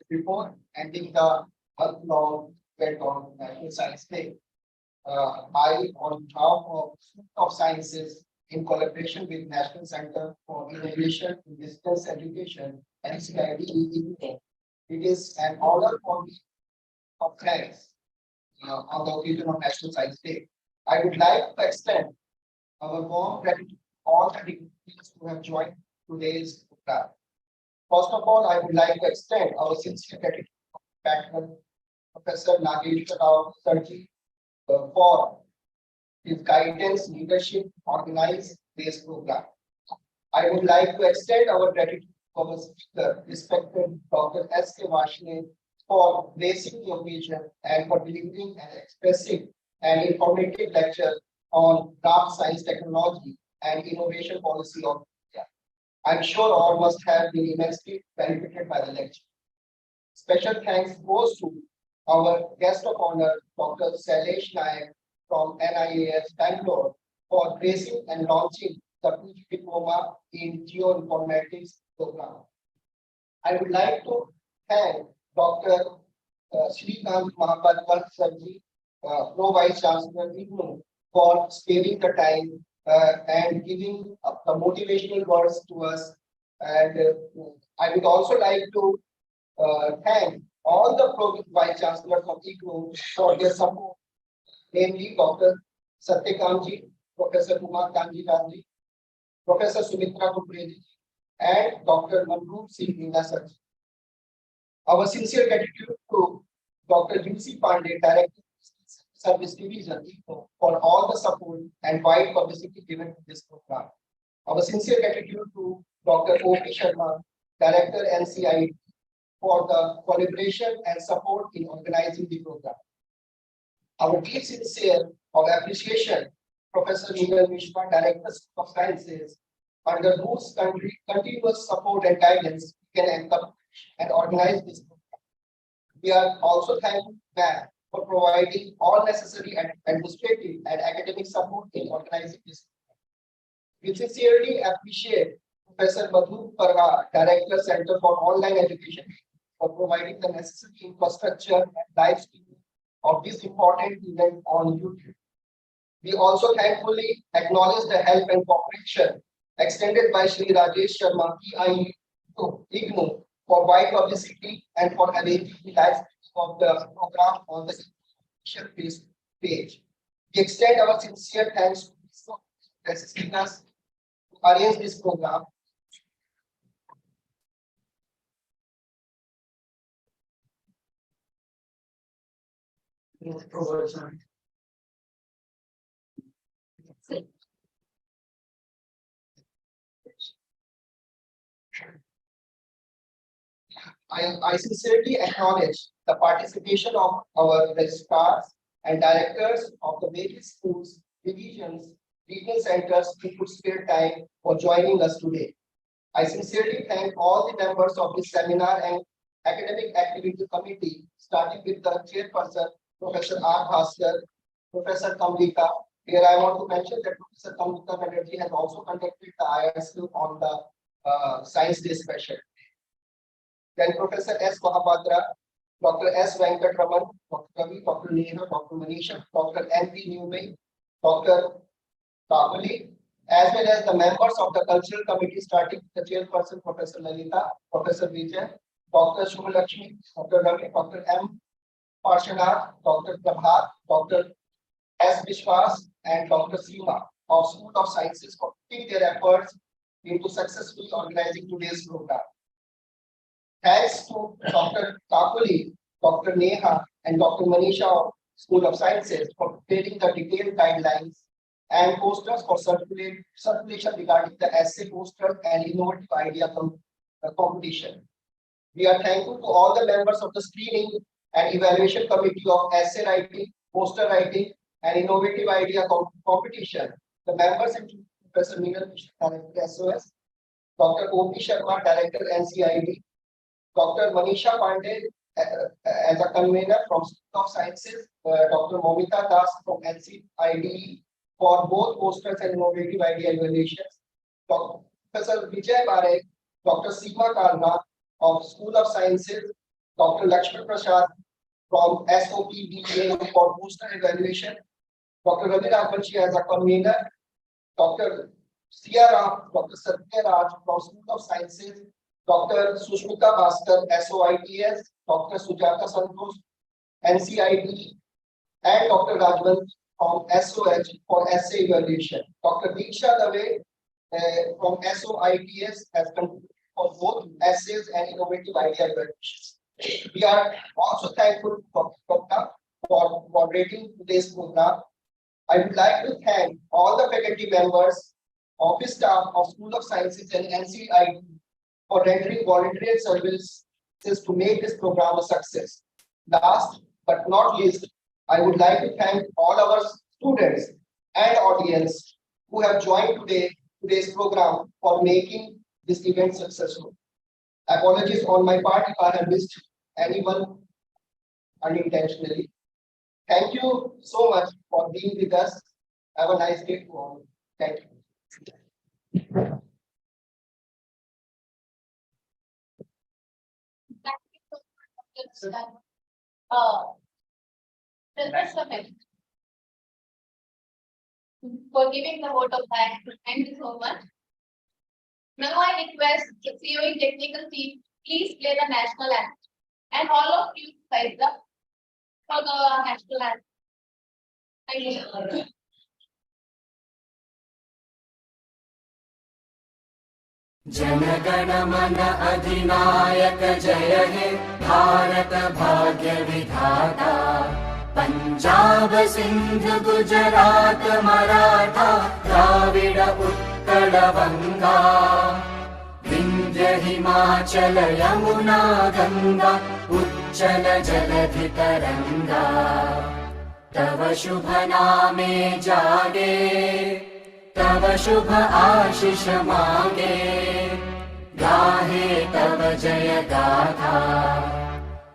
Before ending the month-long event on National Science Day, I, on behalf of Institute of Sciences, in collaboration with National Center for Innovation in Distance Education, NCIDE, it is an honor for me of thanks on the occasion of National Science Day. I would like to extend our warm gratitude to all the dignitaries who have joined today's program. First of all, I would like to extend our sincere gratitude to Patron Professor Nagesh Sarji for his guidance, leadership, organize this program. I would like to extend our gratitude to our speaker, respected Dr. S.K. Varshney, for gracing the occasion and for delivering and expressing an informative lecture on craft science technology and innovation policy of India. I'm sure all must have been immensely benefited by the lecture. Special thanks goes to our guest of honor, Dr. Shailesh Nayak from NIAS Bangalore, for gracing and launching the PG Diploma in Geoinformatics program. I would like to thank Dr. Srikanth Mahapadwar Sarji, Pro Vice Chancellor IGNOU, for sparing the time and giving the motivational words to us. And I would also like to thank all the Pro Vice Chancellors of IGNOU for their support, namely Dr. Satyakamji, Professor Kumar Kanji, Professor Sumitra Kupredi, and Dr. Manroop Singh Meena Sarji. Our sincere gratitude to Dr. U.C. Pandey, Director Service Division, for all the support and wide publicity given to this program. Our sincere gratitude to Dr. O.P. Sharma, Director NCIDE, for the collaboration and support in organizing the program. Our deep sincere of appreciation, Professor Neegal Mishra, Director of Sciences, under whose continuous support and guidance we can encourage and organize this program. We are also thankful to for providing all necessary administrative and academic support in organizing this program. We sincerely appreciate Professor Madhu Parwa, Director Center for Online Education, for providing the necessary infrastructure and live streaming of this important event on YouTube. We also thankfully acknowledge the help and cooperation extended by Shri Rajesh Sharma, IGNOU, for wide publicity and for arranging the live streaming of the program on the official page. We extend our sincere thanks to assisting us to arrange this program. I sincerely acknowledge the participation of our registrars and directors of the various schools, divisions, regional centers who could spare time for joining us today. I sincerely thank all the members of this seminar and academic activity committee, starting with the chairperson, Professor R. Bhaskar, Professor Kamlika. Here I want to mention that Professor Kamlika Banerjee has also conducted the ISQ on the Science Day special. Then Professor S. Mahabhadra, Dr. S. Venkatraman, Dr. Ravi, Dr. Neha, Dr. Manisha, Dr. M.P. Newby, Dr. Kakuli, as well as the members of the cultural committee, starting with the chairperson, Professor Lalita, Professor Vijay, Dr. Shubhalakshmi, Dr. Ravi, Dr. M. Parshanath, Dr. Prabhat, Dr. S. Vishwas, and Dr. Seema of School of Sciences for putting their efforts into successfully organizing today's program. Thanks to Dr. Kakuli, Dr. Neha, and Dr. Manisha of School of Sciences for preparing the detailed guidelines and posters for circulation regarding the essay poster and innovative idea competition. We are thankful to all the members of the screening and evaluation committee of essay writing, poster writing, and innovative idea competition. The members include Professor Meenal Mishra, Director SOS, Dr. O.P. Sharma, Director NCIDE, Dr. Manisha Pandey as a convener from School of Sciences, Dr. Momita Das from NCIDE for both posters and innovative idea evaluations, Professor Vijay Parekh, Dr. Seema Karna of School of Sciences, Dr. Lakshman Prasad from SOPDA for poster evaluation, Dr. Ravi Raghavanshi as a convener, Dr. Sia Ram, Dr. Satya Raj from School of Sciences, Dr. Sushmita Bhaskar, SOITS, Dr. Sujata Santosh, NCIDE, and Dr. Rajvan from SOH for essay evaluation. Dr. Diksha Dave from SOITS has contributed for both essays and innovative idea evaluations. We are also thankful for Dr. for moderating today's program. I would like to thank all the faculty members, office staff of School of Sciences and NCIDE for rendering voluntary services to make this program a success. Last but not least, I would like to thank all our students and audience who have joined today's program for making this event successful. Apologies on my part if I have missed anyone unintentionally. Thank you so much for being with us. Have a nice day to all. Thank you. Thank you so much, the rest of it for giving the vote of thanks. Thank you so much. Now I request the COE technical team, please play the national anthem. And all of you rise up for the national anthem. Thank you. जनगण मन अधिनायक जय हे भारत भाग्य विधाता पंजाब सिंध गुजरात मराठा द्राविड उत्कल बंगा विंध्य हिमाचल यमुना गंगा उच्चल जलधि तरंगा तव शुभ नामे जागे तव शुभ आशीष मांगे गाहे तव जय गाथा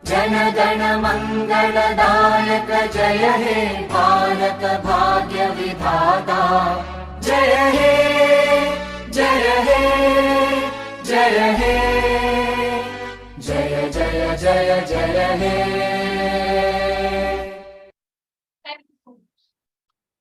जन गण मंगलदायक जय हे भारत भाग्य विधाता जय हे जय हे जय हे जय जय जय जय हे